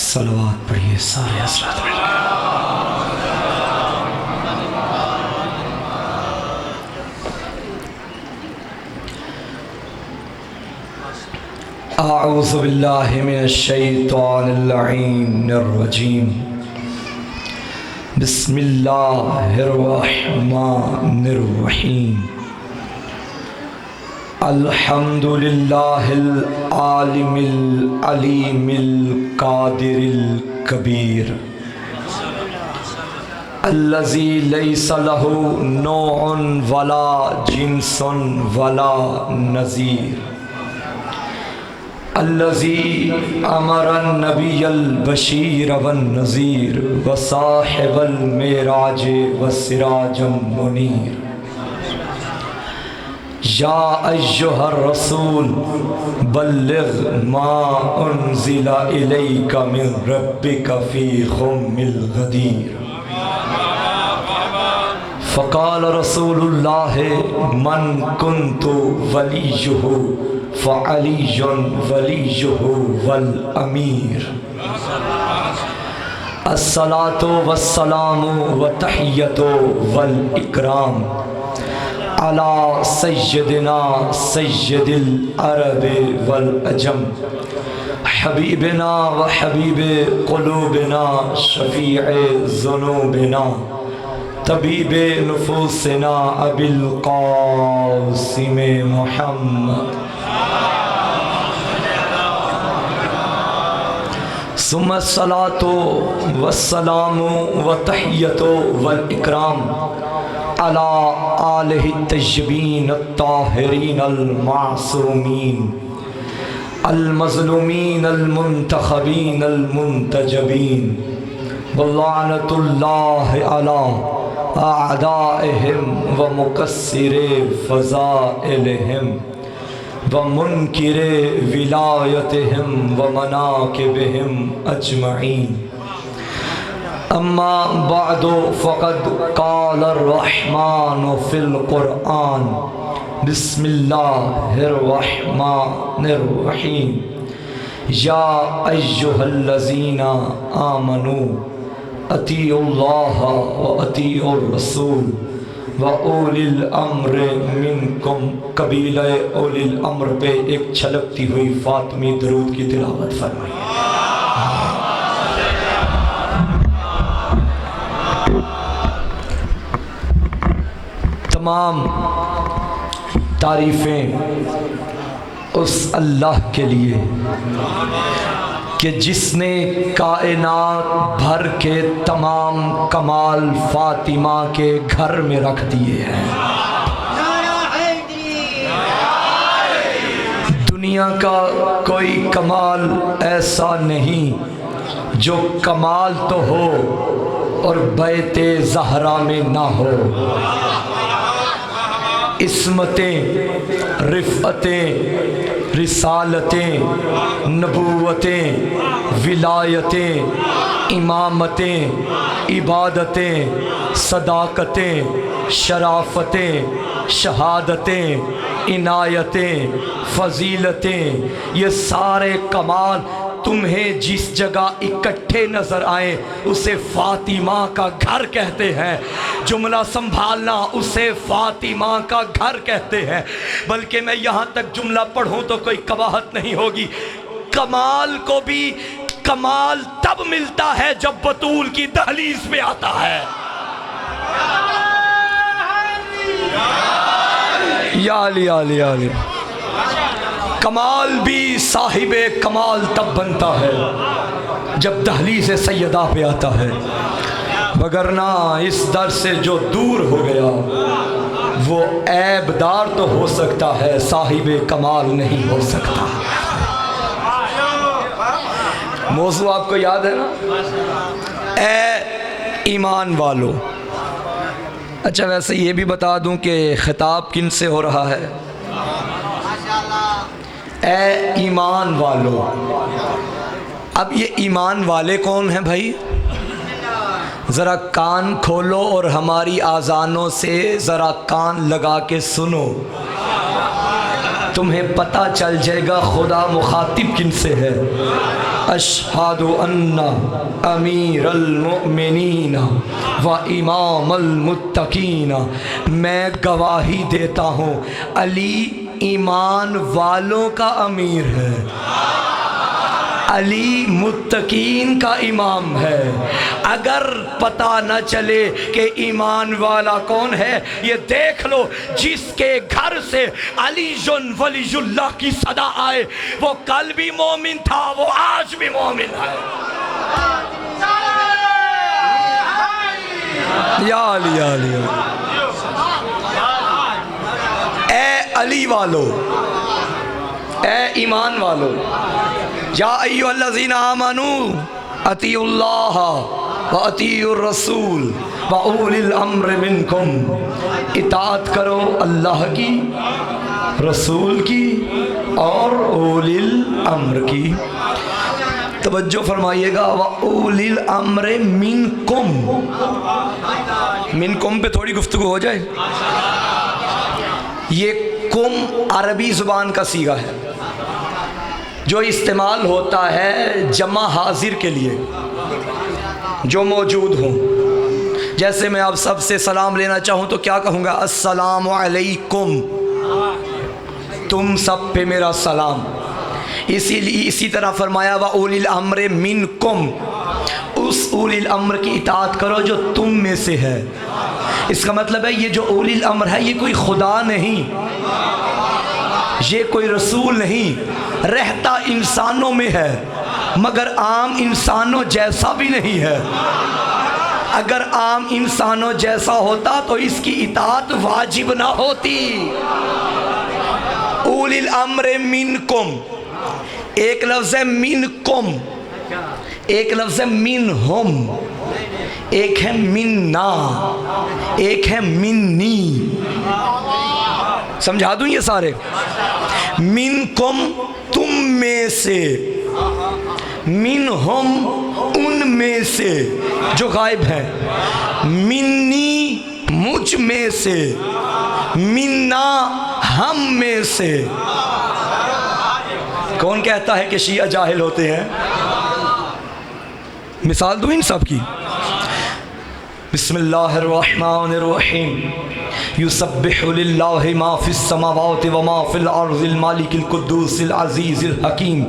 सलवात पढ़िए सारे हज़रात। आऊज़ु बिल्लाहि मिनश्शैतानिर्रजीम बिस्मिल्लाहिर्रहमानिर्रहीम अल्हम्दुलिल्लाहिल आलिमिल अलीमिल कादिरिल कबीर अल्लज़ी लैसा लहू नौउन वला जिन्सुन वला नज़ीर अल्लज़ी अमरन नबियल बशीर वन नज़ीर व साहिबल मेराज व सिराजम मुनीर या अय्युहर रसूल बल्लिग़ मा उन्ज़िला इलैका मिन रब्बिका फ़ी खुम्मिल गदीर फ़क़ाल रसूलुल्लाह मन कुन्तु वलियुहु फ़अलियुन वलियुहु वल अमीर अस्सलातु वस्सलामु व तहियतु वल इकराम अला सय्यदिना सय्यदिल अरब वल अजम हबीबना व हबीब क़ुलूबिना शफ़ीए ज़ुनूबिना तबीब नुफूसिना अबिल क़ासिम मुहम्मद सुम्मस्सलातु वस्सलामु व तहियतु वल इकराम अला आलिहि तय्यबीन अत्ताहिरीन अल मासूमीन अल मज़लूमीन अल मुंतखबीन अल मुंतजबीन वल्लानतुल्लाहि अला आदाइहिम व मुकस्सिरे फ़ज़ाइलिहिम व मुनकिरे विलायतिहिम व मनाकिबिहिम अजमईन अम्मा बअदु फ़क़द क़ालर रहमानु फ़िल क़ुरआन बिस्मिल्लाहिर्रहमानिर्रहीम या अय्युहल्लज़ीना आमनू अतीउल्लाह व अतीउर रसूल व उलिल अम्र मिनकुम। कबीला उलिल अम्र पे एक छलकती हुई फातिमी दरूद की तिलावत फरमाइए। तमाम तारीफ़ें उस अल्लाह के लिए कि जिसने कायनात भर के तमाम कमाल फातिमा के घर में रख दिए हैं। दुनिया का कोई कमाल ऐसा नहीं जो कमाल तो हो और बैते ज़हरा में ना हो। इस्मतें, रिफ़अतें, रिसालतें, नबूवतें, विलायतें, इमामतें, इबादतें, सदाकतें, शराफ़तें, शहादतें, इनायतें, फ़जीलतें, ये सारे कमाल तुम्हें जिस जगह इकट्ठे नज़र आए उसे फ़ातिमा का घर कहते हैं। जुमला संभालना, उसे फ़ातिमा का घर कहते हैं। बल्कि मैं यहाँ तक जुमला पढ़ूँ तो कोई कबाहत नहीं होगी। कमाल को भी कमाल तब मिलता है जब बतूल की दहलीज पे आता है। या अली अली अली। कमाल भी साहिबे कमाल तब बनता है जब दहलीज़ सैयदा पे आता है, वगरना इस दर से जो दूर हो गया वो ऐबदार तो हो सकता है, साहिबे कमाल नहीं हो सकता। मौजू आपको याद है ना? ए ईमान वालों। अच्छा, वैसे ये भी बता दूं कि खिताब किन से हो रहा है? ए ईमान वालों। अब ये ईमान वाले कौन हैं भाई? ज़रा कान खोलो और हमारी आज़ानों से ज़रा कान लगा के सुनो, तुम्हें पता चल जाएगा खुदा मुखातिब किन से है। अशहदु अन्ना अमीरल मुमिनीन व इमामल मुत्तकीन, मैं गवाही देता हूँ अली ईमान वालों का अमीर है, अली मुत्तकीन का इमाम है। अगर पता न चले कि ईमान वाला कौन है, ये देख लो जिसके घर से अलीजुन वलीजुल्लाह की सदा आए वो कल भी मोमिन था, वो आज भी मोमिन है। या अली या अली। ए अली वालो, ए ईमान वालो, या अय्युहल्लज़ीना आमनू अतीउल्लाह व अतीउर रसूल व उलिल अम्र मिनकुम, इताअत करो अल्लाह की, रसूल की और उलिल अम्र की। तवज्जो फरमाइएगा, व उलिल अम्र मिनकुम, मिनकुम पे थोड़ी गुफ्तगू हो जाए। ये कुम अरबी ज़ुबान का सीगा है जो इस्तेमाल होता है जमा हाजिर के लिए, जो मौजूद हों। जैसे मैं आप सब से सलाम लेना चाहूँ तो क्या कहूँगा? अस्सलामु अलैकुम, तुम सब पे मेरा सलाम। इसीलिए इसी तरह फरमाया व उलिल अम्र मिनकुम, उस उलिल अम्र की इताअत करो जो तुम में से है। इसका मतलब है ये जो उलिल अम्र है ये कोई खुदा नहीं, ये कोई रसूल नहीं, रहता इंसानों में है मगर आम इंसानों जैसा भी नहीं है। अगर आम इंसानों जैसा होता तो इसकी इताअत वाजिब ना होती। उलिल अम्र मिनकुम, एक लफ्ज़ है मिनकुम, एक लफ्ज़ है मिनहुम, एक है मिन्ना, एक है मिन्नी। समझा दूं ये सारे? मिनकुम तुम में से, मिनहुम उन में से जो गायब है, मिन्नी मुझ में से, मिन्ना हम में से। कौन कहता है कि शिया जाहिल होते हैं? मिसाल दूं इन सब की। बिस्मिल्लाहिर्रहमानिर्रहीम, युसब्बिहु लिल्लाहि मा फिस समावाति व मा फिल अर्ज़िल मालिकिल कुद्दूसिल अज़ीज़िल हकीम,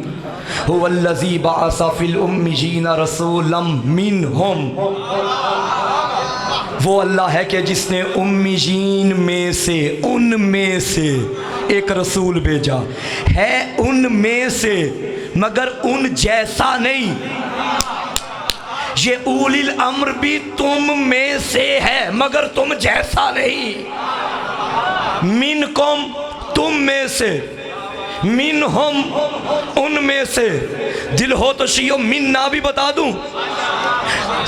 हुवल्लज़ी बअसा फिल उम्मियीना रसूलन मिनहुम। वो अल्लाह है कि जिसने उम्मीयीन में से, उन में से एक रसूल भेजा है, उन में से मगर उन जैसा नहीं। ये उलिल अम्र भी तुम में से है मगर तुम जैसा नहीं। मिनकुम तुम में से, मिनहुम उन में से। दिल हो तो शियो मिन्ना भी बता दूं।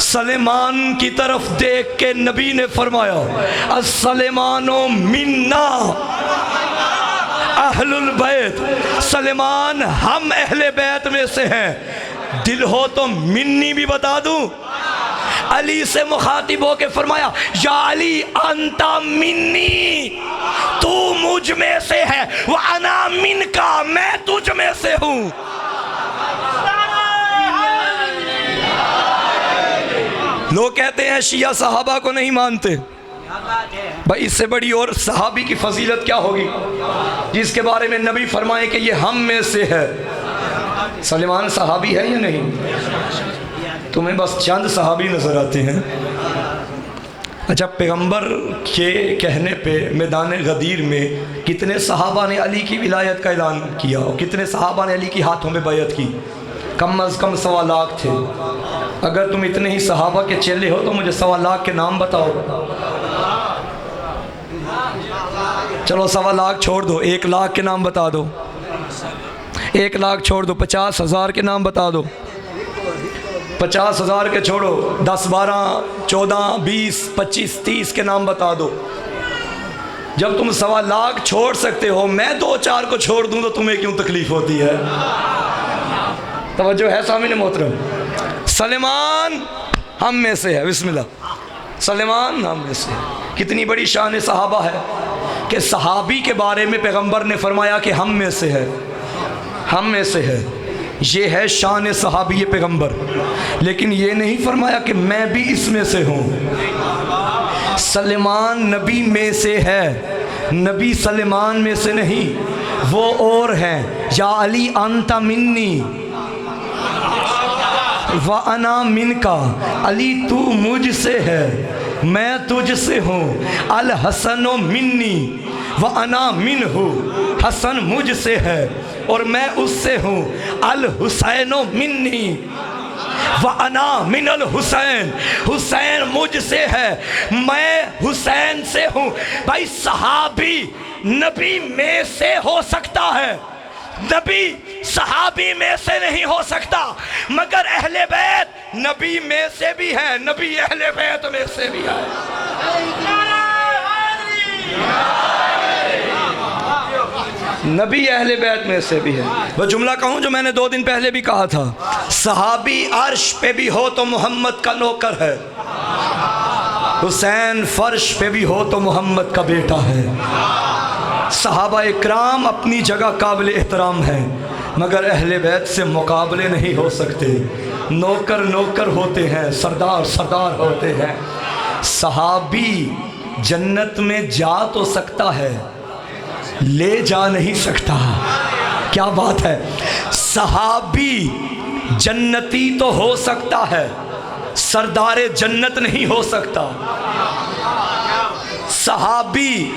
सलेमान की तरफ देख के नबी ने फरमाया अस्सलेमानो मिन्ना अहलुल बैत, सलेमान हम अहले बैत में से हैं। दिल हो तो मिन्नी भी बता दूं। अली से मुखातिब होके फरमाया या अली अंता मिन्नी, तू मुझ में से है, व अना मिनका, मैं तुझ में से हूं। लोग कहते हैं शिया सहाबा को नहीं मानते। भाई इससे बड़ी और सहाबी की फजीलत क्या होगी जिसके बारे में नबी फरमाए कि ये हम में से है। सलेमान सहाबी है या नहीं? तुम्हें बस चंद सहाबी नजर आते हैं। अच्छा, पैगंबर के कहने पे मैदान गदीर में कितने सहाबा ने अली की विलायत का ऐलान किया और कितने सहाबा ने अली की हाथों में बैयत की? कम अज़ कम 1.25 लाख थे। अगर तुम इतने ही सहाबा के चेले हो तो मुझे 1.25 लाख के नाम बताओ। चलो 1.25 लाख छोड़ दो, 1 लाख के नाम बता दो। 1 लाख छोड़ दो, 50,000 के नाम बता दो। 50,000 के छोड़ो, 10, 12, 14, 20, 25, 30 के नाम बता दो। जब तुम 1.25 लाख छोड़ सकते हो, मैं 2-4 को छोड़ दूं तो तुम्हें क्यों तकलीफ होती है? तवज्जो है सामने मोहतरम। सलेमान हम में से है, बिस्मिल्लाह, सलेमान हम में से। कितनी बड़ी शान सहाबा है कि सहाबी के बारे में पैगंबर ने फरमाया कि हम में से है, हम में से है। ये है शान सहाबी पैगंबर। लेकिन ये नहीं फरमाया कि मैं भी इसमें से हूँ। सलेमान नबी में से है, नबी सलेमान में से नहीं, वो और हैं। या अली अंता मिन्नी व अना मिनका, अली तू मुझसे है मैं तुझसे हूँ। अल हसनो मिन्नी व अना मिन हूँ, हसन मुझसे है और मैं उससे हूँ। अल हुसैनो मिन्नी व अना मिनल हुसैन, हुसैन मुझसे है मैं हुसैन से हूँ। भाई सहाबी नबी में से हो सकता है, नबी सहाबी में से नहीं हो सकता, मगर अहले बैत नबी में से भी है, नबी अहले बैत में से भी है। नबी अहले बैत में से भी है। वो जुमला कहूँ जो मैंने 2 दिन पहले भी कहा था, सहाबी अर्श पे भी हो तो मोहम्मद का नौकर है, हुसैन फर्श पे भी हो तो मोहम्मद का बेटा है। सहाबा इकराम अपनी जगह काबिल एहतराम है, मगर अहले बैत से मुकाबले नहीं हो सकते। नौकर नौकर होते हैं, सरदार सरदार होते हैं। सहाबी जन्नत में जा तो सकता है, ले जा नहीं सकता। क्या बात है। सहाबी जन्नती तो हो सकता है, सरदारे जन्नत नहीं हो सकता। सहाबी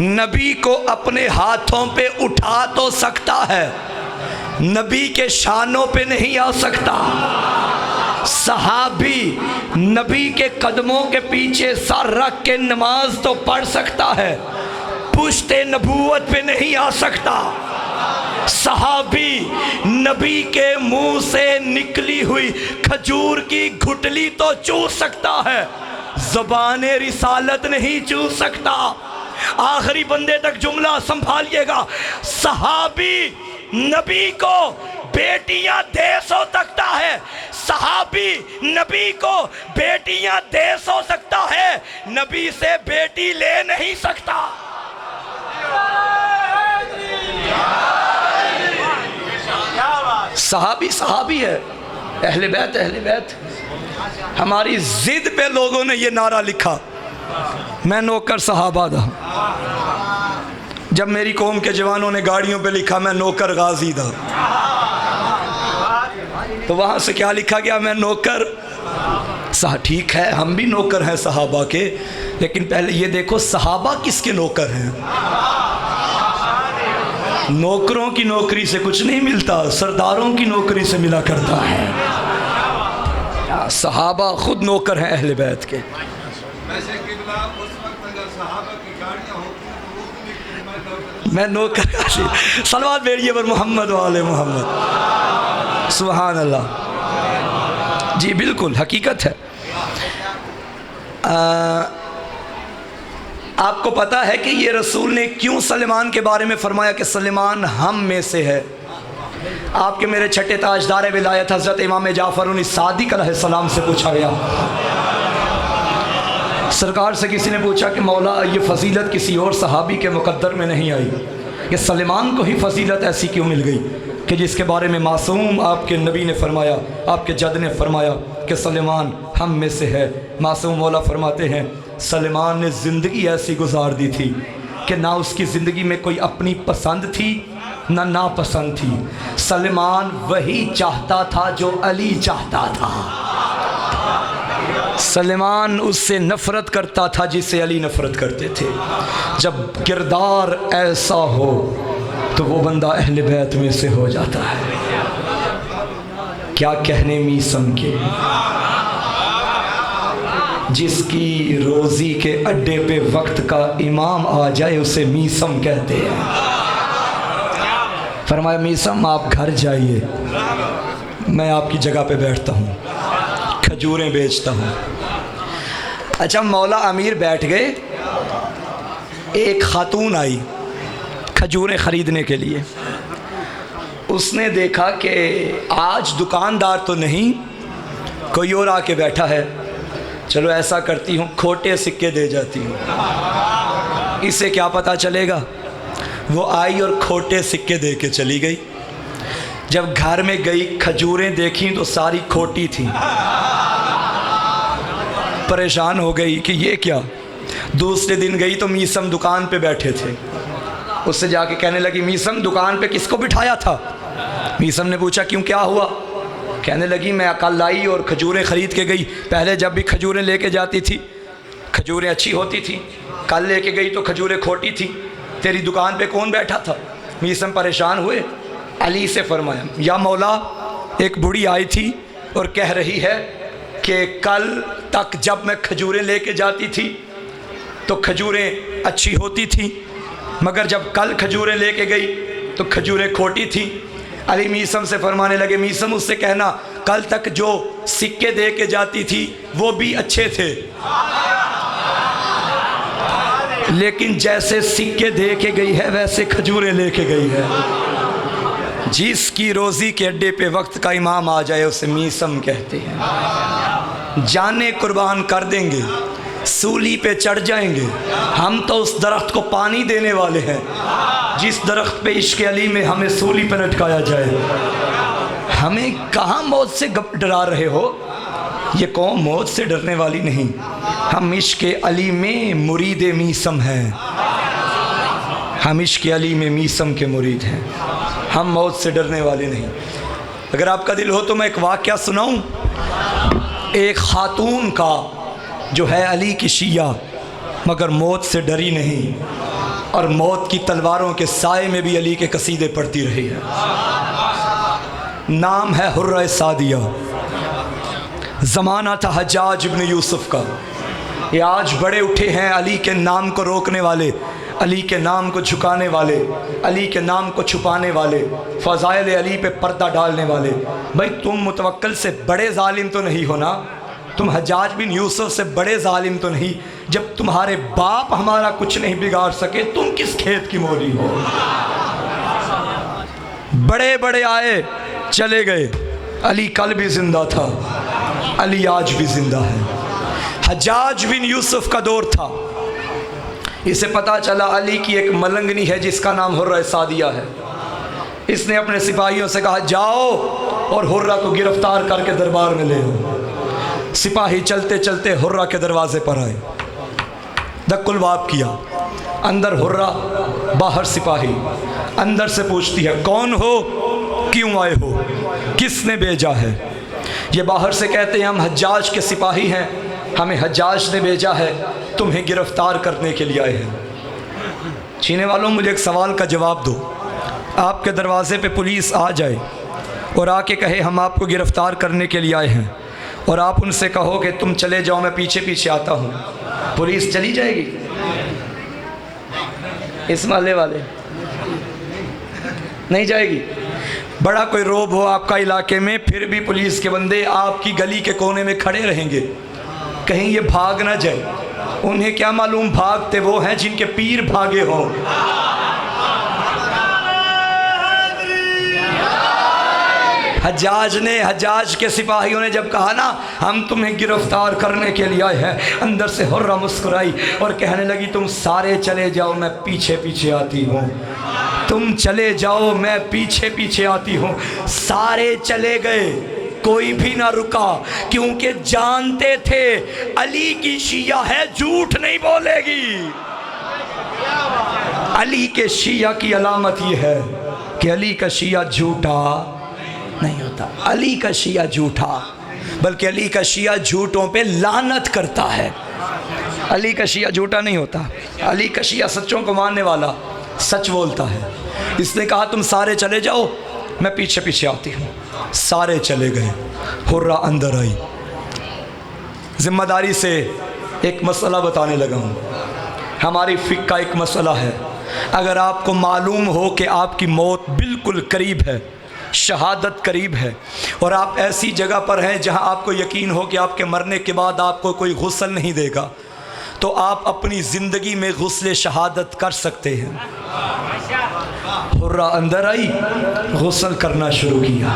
नबी को अपने हाथों पे उठा तो सकता है, नबी के शानों पे नहीं आ सकता। सहाबी नबी के कदमों के पीछे सर रख के नमाज तो पढ़ सकता है, पुश्ते नबूवत पे नहीं आ सकता। सहाबी नबी के मुंह से निकली हुई खजूर की घुटली तो चूस सकता है, ज़बाने रिसालत नहीं चूस सकता। आखिरी बंदे तक जुमला संभालिएगा। सहाबी नबी को बेटियां दे सो सकता है, सहाबी नबी को बेटियां दे सो सकता है, नबी से बेटी ले नहीं सकता। सहाबी सहाबी है, अहले बैत अहले बैत। हमारी जिद पे लोगों ने ये नारा लिखा, मैं नौकर सहाबा था। जब मेरी कौम के जवानों ने गाड़ियों पे लिखा मैं नौकर गाजी था, तो वहाँ से क्या लिखा गया, मैं नौकर ठीक है, हम भी नौकर हैं सहाबा के, लेकिन पहले ये देखो सहाबा किसके नौकर हैं। नौकरों की नौकरी से कुछ नहीं मिलता, सरदारों की नौकरी से मिला करता है। सहाबा खुद नौकर हैं अहले बैत के। मैं नौकर सलवात भेजिए पर मोहम्मद वाले मोहम्मद, सुभान अल्लाह। जी बिल्कुल हकीकत है। आपको पता है कि ये रसूल ने क्यों सलेमान के बारे में फरमाया कि सलेमान हम में से है। आपके मेरे छठे ताजदार विलायत हज़रत इमाम जाफ़र सादिक अलैहिस्सलाम से पूछा गया, सरकार से किसी ने पूछा कि मौला ये फजीलत किसी और सहाबी के मुकद्दर में नहीं आई, कि सलेमान को ही फजीलत ऐसी क्यों मिल गई कि जिसके बारे में मासूम आपके नबी ने फरमाया, आपके जद ने फरमाया कि सलेमान हम में से है। मासूम मौला फरमाते हैं सलेमान ने ज़िंदगी ऐसी गुजार दी थी कि ना उसकी ज़िंदगी में कोई अपनी पसंद थी ना नापसंद थी। सलेमान वही चाहता था जो अली चाहता था, सलेमान उससे नफ़रत करता था जिससे अली नफ़रत करते थे। जब किरदार ऐसा हो तो वो बंदा अहले बैत में से हो जाता है। क्या कहने मीसम के, जिसकी रोज़ी के अड्डे पे वक्त का इमाम आ जाए उसे मीसम कहते हैं। फरमाया मीसम आप घर जाइए, मैं आपकी जगह पे बैठता हूँ, खजूरें बेचता हूँ। अच्छा मौला अमीर बैठ गए, एक खातून आई खजूरें ख़रीदने के लिए। उसने देखा कि आज दुकानदार तो नहीं, कोई और आके बैठा है, चलो ऐसा करती हूँ खोटे सिक्के दे जाती हूँ, इसे क्या पता चलेगा। वो आई और खोटे सिक्के दे के चली गई। जब घर में गई खजूरें देखी तो सारी खोटी थी। परेशान हो गई कि ये क्या। दूसरे दिन गई तो मीसम दुकान पे बैठे थे। उससे जाके कहने लगी, मीसम दुकान पे किसको बिठाया था? मीसम ने पूछा, क्यों, क्या हुआ? कहने लगी, मैं कल आई और खजूरें ख़रीद के गई। पहले जब भी खजूरें लेके जाती थी खजूरें अच्छी होती थी, कल लेके गई तो खजूरें खोटी थी। तेरी दुकान पे कौन बैठा था? मीसम परेशान हुए। अली से फरमाया, या मौला, एक बूढ़ी आई थी और कह रही है कि कल तक जब मैं खजूरें लेके जाती थी तो खजूरें अच्छी होती थी, मगर जब कल खजूरें लेके गई तो खजूरें खोटी थी। अली मीसम से फरमाने लगे, मीसम उससे कहना कल तक जो सिक्के दे के जाती थी वो भी अच्छे थे, लेकिन जैसे सिक्के दे के गई है वैसे खजूरें लेके गई है। जिसकी रोज़ी के अड्डे पे वक्त का इमाम आ जाए उसे मीसम कहते हैं। जाने कुर्बान कर देंगे, सूली पे चढ़ जाएंगे। हम तो उस दरख्त को पानी देने वाले हैं जिस दरख्त पे इश्क अली में हमें सूली पे लटकाया जाए। हमें कहाँ मौत से डरा रहे हो? ये कौम मौत से डरने वाली नहीं। हम इश्क अली में मुरीद मीसम हैं। हम इश्क अली में मीसम के मुरीद हैं। हम मौत से डरने वाले नहीं। अगर आपका दिल हो तो मैं एक वाक़या सुनाऊं। एक खातून का जो है अली की शिया, मगर मौत से डरी नहीं और मौत की तलवारों के साए में भी अली के कसीदे पढ़ती रही है। नाम है हुर्रा सादिया। ज़माना था हज्जाज इब्न यूसुफ का। ये आज बड़े उठे हैं अली के नाम को रोकने वाले, अली के नाम को झुकाने वाले, अली के नाम को छुपाने वाले, फ़ज़ाइल अली पे पर्दा डालने वाले। भाई तुम मुतवक्किल से बड़े जालिम तो नहीं हो ना? तुम हज्जाज बिन यूसुफ से बड़े जालिम तो नहीं? जब तुम्हारे बाप हमारा कुछ नहीं बिगाड़ सके, तुम किस खेत की मोरी हो? बड़े बड़े आए चले गए, अली कल भी जिंदा था, अली आज भी जिंदा है। हज्जाज बिन यूसुफ का दौर था। इसे पता चला अली की एक मलंगनी है जिसका नाम हुर्रा सादिया है। इसने अपने सिपाहियों से कहा, जाओ और हुर्रा को गिरफ्तार करके दरबार में ले आओ। सिपाही चलते चलते हुर्रा के दरवाजे पर आए, दक्कुल बाब किया। अंदर हुर्रा, बाहर सिपाही। अंदर से पूछती है, कौन हो, क्यों आए हो, किसने भेजा है? ये बाहर से कहते हैं, हम हज्जाज के सिपाही हैं, हमें हज्जाज ने भेजा है, तुम्हें गिरफ्तार करने के लिए आए हैं। छीने वालों, मुझे एक सवाल का जवाब दो। आपके दरवाजे पे पुलिस आ जाए और आके कहे हम आपको गिरफ्तार करने के लिए आए हैं, और आप उनसे कहो कि तुम चले जाओ, मैं पीछे पीछे आता हूँ, पुलिस चली जाएगी? इस माले वाले नहीं जाएगी। बड़ा कोई रोब हो आपका इलाके में, फिर भी पुलिस के बंदे आपकी गली के कोने में खड़े रहेंगे, कहीं ये भाग ना जाए। उन्हें क्या मालूम, भागते वो हैं जिनके पीर भागे हों। हज्जाज के सिपाहियों ने जब कहा ना हम तुम्हें गिरफ्तार करने के लिए आए हैं, अंदर से हुर्रा मुस्कुराई और कहने लगी, तुम सारे चले जाओ, मैं पीछे पीछे आती हूँ। तुम चले जाओ, मैं पीछे पीछे आती हूँ। सारे चले गए, कोई भी ना रुका, क्योंकि जानते थे अली की शिया है, झूठ नहीं बोलेगी। अली के शिया की अलामत यह है कि अली का शिया झूठा नहीं होता। अली का शिया झूठा, बल्कि अली का शिया झूठों पे लानत करता है। अली का शिया झूठा नहीं होता। अली का शिया सच्चों को मानने वाला, सच बोलता है। इसने कहा तुम सारे चले जाओ, मैं पीछे पीछे आती हूँ। सारे चले गए, हुर्रा अंदर आई। जिम्मेदारी से एक मसला बताने लगा हूँ। हमारी फिक्र का एक मसला है। अगर आपको मालूम हो कि आपकी मौत बिल्कुल करीब है, शहादत करीब है, और आप ऐसी जगह पर हैं जहां आपको यकीन हो कि आपके मरने के बाद आपको कोई गुस्ल नहीं देगा, तो आप अपनी ज़िंदगी में गुस्ल शहादत कर सकते हैं। हुर्रा अंदर आई, गुस्ल करना शुरू किया।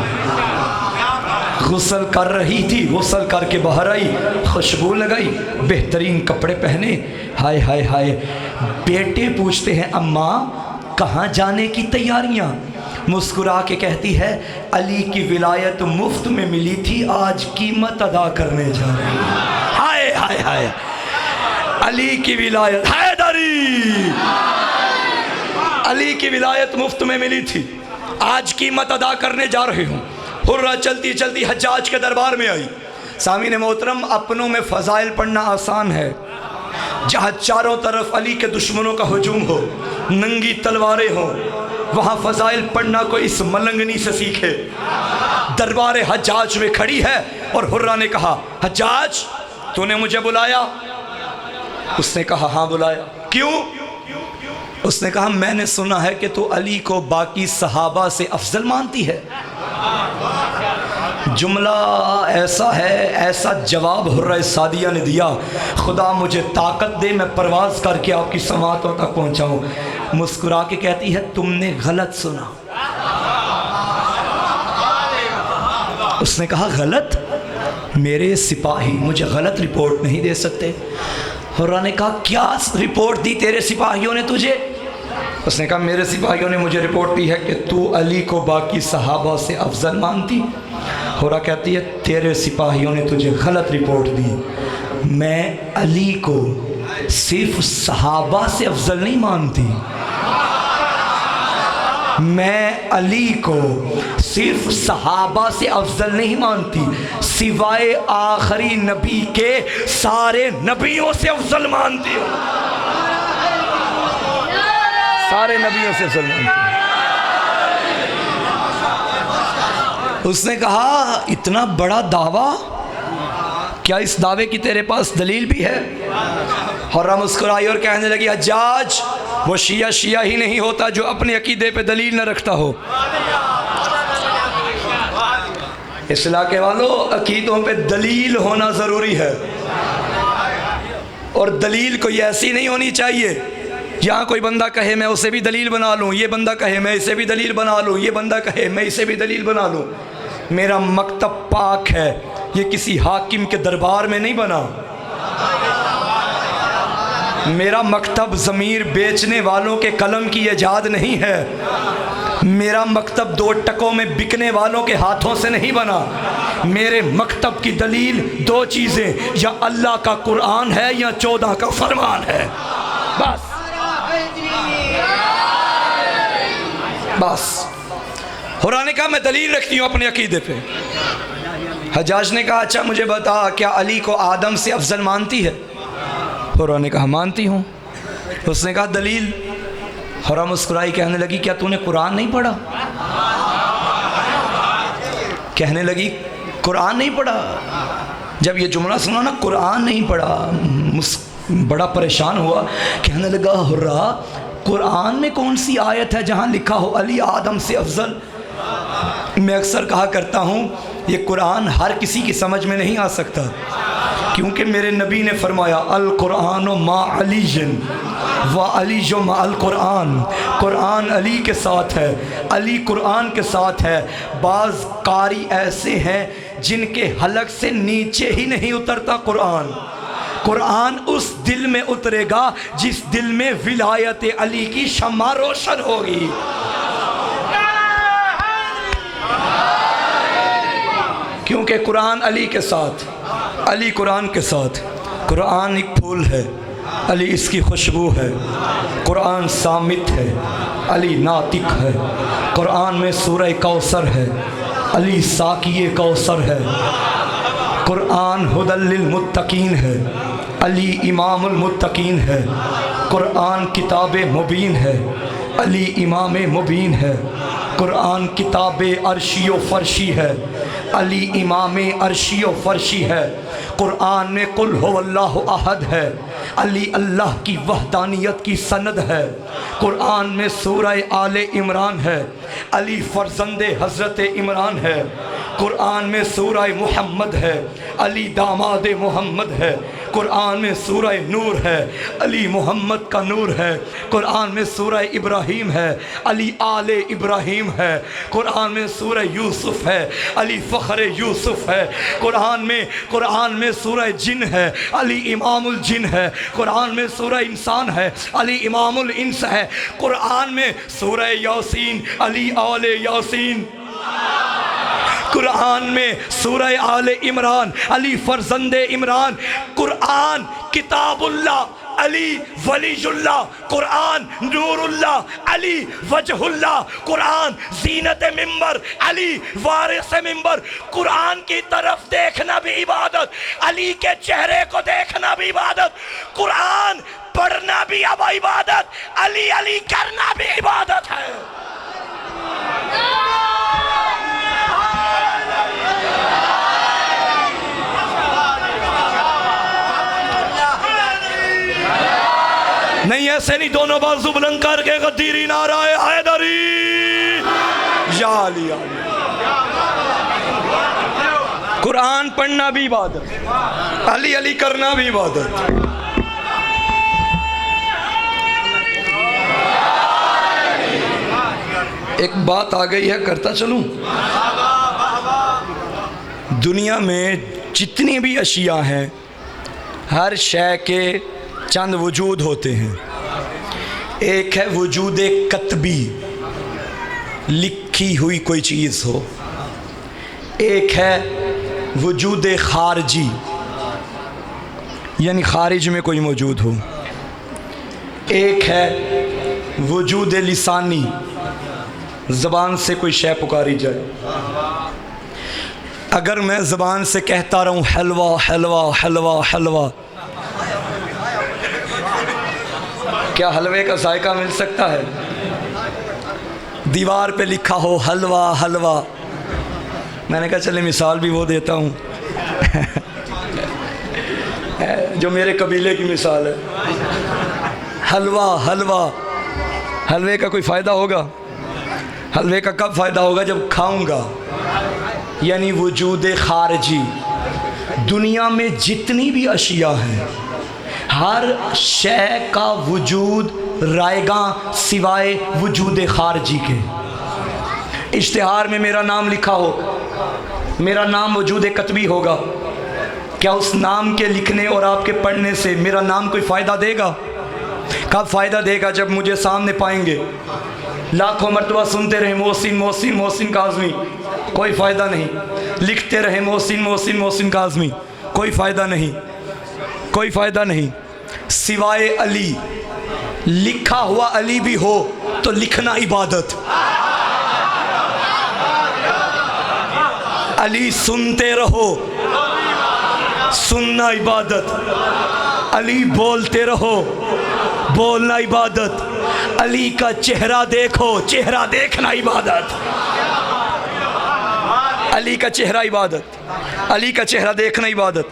गुस्ल कर रही थी, गुस्ल करके बाहर आई, खुशबू लगाई, बेहतरीन कपड़े पहने। हाय हाय हाय। बेटे पूछते हैं, अम्मा कहाँ जाने की तैयारियाँ? मुस्कुरा के कहती है अली की विलायत मुफ्त में मिली थी, आज कीमत अदा करने जा रही है। हाय हाय हाय, अली की विलायत, हैदरी, अली की विलायत मुफ्त में मिली थी, आज कीमत अदा करने जा रही हूँ। हुर्रा चलती चलती हज्जाज के दरबार में आई। सामीन मोहतरम, अपनों में फ़ज़ाइल पढ़ना आसान है, जहाँ चारों तरफ अली के दुश्मनों का हुजूम हो, नंगी तलवारें हो, वहाँ फ़ज़ाइल पढ़ना को इस मलंगनी से सीखे। दरबार हज्जाज में खड़ी है और हुर्रा ने कहा हज्जाज तूने मुझे बुलाया? उसने कहा हाँ बुलाया। क्यों? उसने कहा मैंने सुना है कि तू अली को बाकी सहाबा से अफजल मानती है। जुमला ऐसा है, ऐसा जवाब हुर्रा सादिया ने दिया, खुदा मुझे ताकत दे मैं परवाज़ करके आपकी समातों तक पहुँचाऊँ। मुस्कुरा के कहती है तुमने गलत सुना। उसने कहा गलत? मेरे सिपाही मुझे गलत रिपोर्ट नहीं दे सकते। हुर्रा ने कहा क्या रिपोर्ट दी तेरे सिपाहियों ने तुझे? उसने कहा मेरे सिपाहियों ने मुझे रिपोर्ट दी है कि तू अली को बाकी सहाबा से अफजल मानती। हुर्रा कहती है तेरे सिपाहियों ने तुझे गलत रिपोर्ट दी, मैं अली को सिर्फ सहाबा से अफजल नहीं मानती, मैं अली को सिर्फ सहाबा से अफजल नहीं मानती, सिवाय आखिरी नबी के सारे नबियों से अफजल मानती हूँ, सारे नबियों से अफजल मानती हूँ। उसने कहा इतना बड़ा दावा, क्या इस दावे की तेरे पास दलील भी है? हुर्रा मुस्कुराई और कहने लगी हज्जाज वो शिया शिया ही नहीं होता जो अपने अकीदे पे दलील न रखता हो। इस इलाके वालों, अकीदों पे दलील होना ज़रूरी है, और दलील कोई ऐसी नहीं होनी चाहिए यहाँ कोई बंदा कहे मैं उसे भी दलील बना लूँ, ये बंदा कहे मैं इसे भी दलील बना लूँ, ये बंदा कहे मैं इसे भी दलील बना लूँ। मेरा मकतब पाक है, ये किसी हाकिम के दरबार में नहीं बना। मेरा मकतब ज़मीर बेचने वालों के कलम की इजाद नहीं है। मेरा मकतब 2 टकों में बिकने वालों के हाथों से नहीं बना। मेरे मकतब की दलील 2 चीज़ें, या अल्लाह का कुरान है या 14 का फरमान है, बस बस। हुर्रा ने कहा मैं दलील रखती हूँ अपने अकीदे पे। हज्जाज ने कहा अच्छा मुझे बता क्या अली को आदम से अफजल मानती है? हुर्रा ने कहा मानती हूँ। उसने कहा दलील? हुर्रा मुस्कुराई, कहने लगी क्या तूने कुरान नहीं पढ़ा? कहने लगी कुरान नहीं पढ़ा। जब ये जुमला सुना ना कुरान नहीं पढ़ा, बड़ा परेशान हुआ। कहने लगा हुर्रा कुरान में कौन सी आयत है जहाँ लिखा हो अली आदम से अफजल? मैं अक्सर कहा करता हूँ ये कुरान हर किसी की समझ में नहीं आ सकता, क्योंकि मेरे नबी ने फरमाया अल कुरान मा अलीजन व अली जो मा अल कुरान, कुरान अली के साथ है, अली कुरान के साथ है। बाज़ कारी ऐसे हैं जिनके हलक से नीचे ही नहीं उतरता कुरान। कुरान उस दिल में उतरेगा जिस दिल में विलायत अली की शम्मा रोशन होगी। क्योंकि कुरान अली के साथ, अली कुरान के साथ। कुरान एक फूल है, अली इसकी खुशबू है। कुरान सामित है, अली नातिक है। कुरान में सूरह कौसर है, अली साकिए कौसर है। कुरान हुदल लिल मुत्तकीन है, अली इमामुल मुत्तकीन है। कुरान किताब मुबीन है, अली इमाम मुबीन है। कुरान किताब अर्शी व फर्शी है, अली इमाम अर्शी व फर्शी है। कुरान में कुल हुवल्लाहु अहद है, अली अल्लाह की वहदानियत की सनद है। कुरान में सूरह आले इमरान है, अली फर्जंदे हज़रत इमरान है। कुरान में सूरह मुहम्मद है, अली दामाद मोहम्मद है। कुरान में सूरह नूर है, अली मोहम्मद का नूर है। कुरान में सूरह इब्राहीम है, अली आले इब्राहीम है। कुरान में सूरह यूसुफ है, अली फ़ख्र यूसुफ है। कुरान में सूरह जिन है, अली इमामुल जिन है। कुरान में सूरह इंसान है, अली इमामुल इंस है। कुरान में सूरह यासीन, अली आले यासीन। कुरान में सूरह आले इमरान, अली फरजंदे इमरान। कुरान किताबुल्लाह, अली वलीजुल्लाह। कुरान नूरुल्लाह, अली वजहुल्लाह। कुरान जीनत मिंबर, अली वारिस मिंबर। कुरान की तरफ देखना भी इबादत, अली के चेहरे को देखना भी इबादत। कुरान पढ़ना भी अब इबादत, अली अली करना भी इबादत है। नहीं ऐसे नहीं, दोनों बाजू बुलंद करके गद्दीरी नाराए हैदरी या अली। कुरान पढ़ना भी इबादत, अली अली करना भी इबादत। एक बात आ गई है, करता चलूं। दुनिया में जितनी भी अशिया हैं, हर शय के चंद वजूद होते हैं। एक है वजूद कतबी, लिखी हुई कोई चीज़ हो। एक है वजूद खारजी, यानी खारिज में कोई मौजूद हो। एक है वजूद लिसानी, ज़बान से कोई शय पुकारी जाए। अगर मैं ज़बान से कहता रहूँ हलवा हलवा हलवा हलवा, क्या हलवे का जायका मिल सकता है? दीवार पे लिखा हो हलवा हलवा, मैंने कहा चले मिसाल भी वो देता हूँ जो मेरे कबीले की मिसाल है। हलवा हलवा, हलवे का कोई फ़ायदा होगा? हलवे का कब फ़ायदा होगा? जब खाऊंगा। यानी वजूद खारजी। दुनिया में जितनी भी अशिया हैं, हर शय का वजूद रायगा सिवाय वजूद खारजी के। इश्तिहार में मेरा नाम लिखा हो, मेरा नाम वजूद कतबी होगा, क्या उस नाम के लिखने और आपके पढ़ने से मेरा नाम कोई फ़ायदा देगा? कब फ़ायदा देगा? जब मुझे सामने पाएंगे। लाखों मरतबा सुनते रहे मोहसिन मोहसिन मोहसिन काज़मी, कोई फ़ायदा नहीं। लिखते रहे मोहसिन मोहसिन मोहसिन काज़मी, कोई फ़ायदा नहीं, कोई फ़ायदा नहीं। सिवाय अली, लिखा हुआ अली भी हो तो लिखना इबादत। अली सुनते रहो, सुनना इबादत। अली बोलते रहो, बोलना इबादत। अली का चेहरा देखो, चेहरा देखना इबादत। अली का चेहरा इबादत, अली का चेहरा देखना इबादत।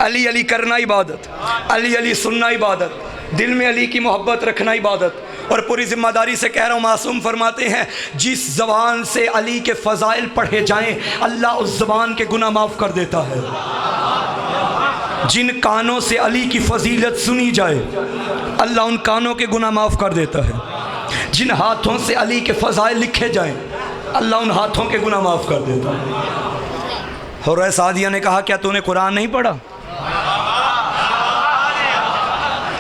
अली अली करना इबादत, अली अली सुनना इबादत। दिल में अली की मोहब्बत रखना इबादत। और पूरी ज़िम्मेदारी से कह रहा हूँ, मासूम फरमाते हैं जिस ज़बान से अली के फ़ज़ाइल पढ़े जाएं, अल्लाह उस ज़बान के गुनाह माफ़ कर देता है। जिन कानों से अली की फ़जीलत सुनी जाए, अल्लाह उन कानों के गुनाह माफ़ कर देता है। जिन हाथों से अली के फ़ज़ाइल लिखे जाएं, अल्लाह उन हाथों के गुनाह माफ़ कर देता है। और सादिया ने कहा, क्या तूने कुरान नहीं पढ़ा?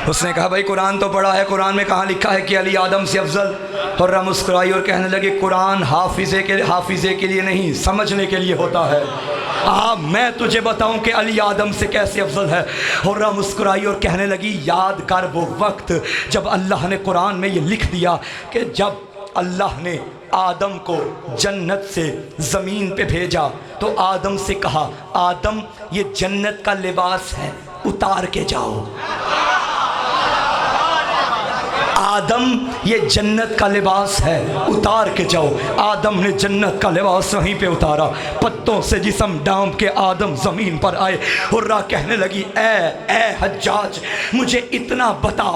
उसने कहा, भाई कुरान तो पढ़ा है, कुरान में कहाँ लिखा है कि अली आदम से अफजल? हुर्रा मुस्कुराई और कहने लगे, कुरान हाफिज़े के लिए नहीं, समझने के लिए होता है। मैं तुझे बताऊं कि अली आदम से कैसे अफजल है। हुर्रा मुस्कुराई और कहने लगी, याद कर वो वक्त जब अल्लाह ने कुरान में ये लिख दिया कि जब अल्लाह ने आदम को जन्नत से ज़मीन पे भेजा तो आदम से कहा, आदम ये जन्नत का लिबास है, उतार के जाओ। आदम ये जन्नत का लिबास है, उतार के जाओ। आदम ने जन्नत का लिबास वहीं पे उतारा, पत्तों से जिस्म ढांप के आदम ज़मीन पर आए। हुर्रा कहने लगी, ए हज्जाज, मुझे इतना बता,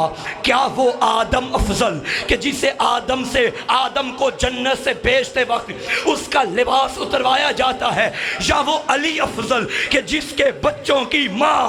क्या वो आदम अफजल कि जिसे आदम को जन्नत से भेजते वक्त उसका लिबास उतरवाया जाता है, या वो अली अफजल कि जिसके बच्चों की माँ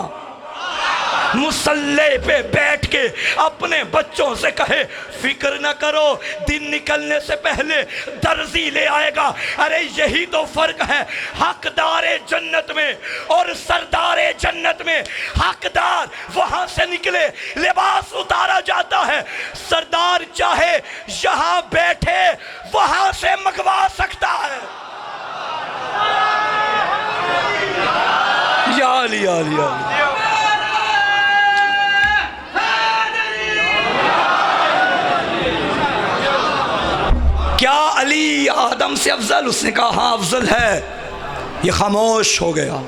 मुसल्ले पे बैठ के अपने बच्चों से कहे फिक्र न करो, दिन निकलने से पहले दर्जी ले आएगा। अरे यही तो फर्क है हकदारे जन्नत में और सरदारे जन्नत में। हकदार वहां से निकले, लिबास उतारा जाता है, सरदार चाहे यहां बैठे वहां से मंगवा सकता है। या अली, या अली, या अली। क्या अली आदम से अफजल? उसने कहा हाँ अफजल है। ये खामोश हो गया।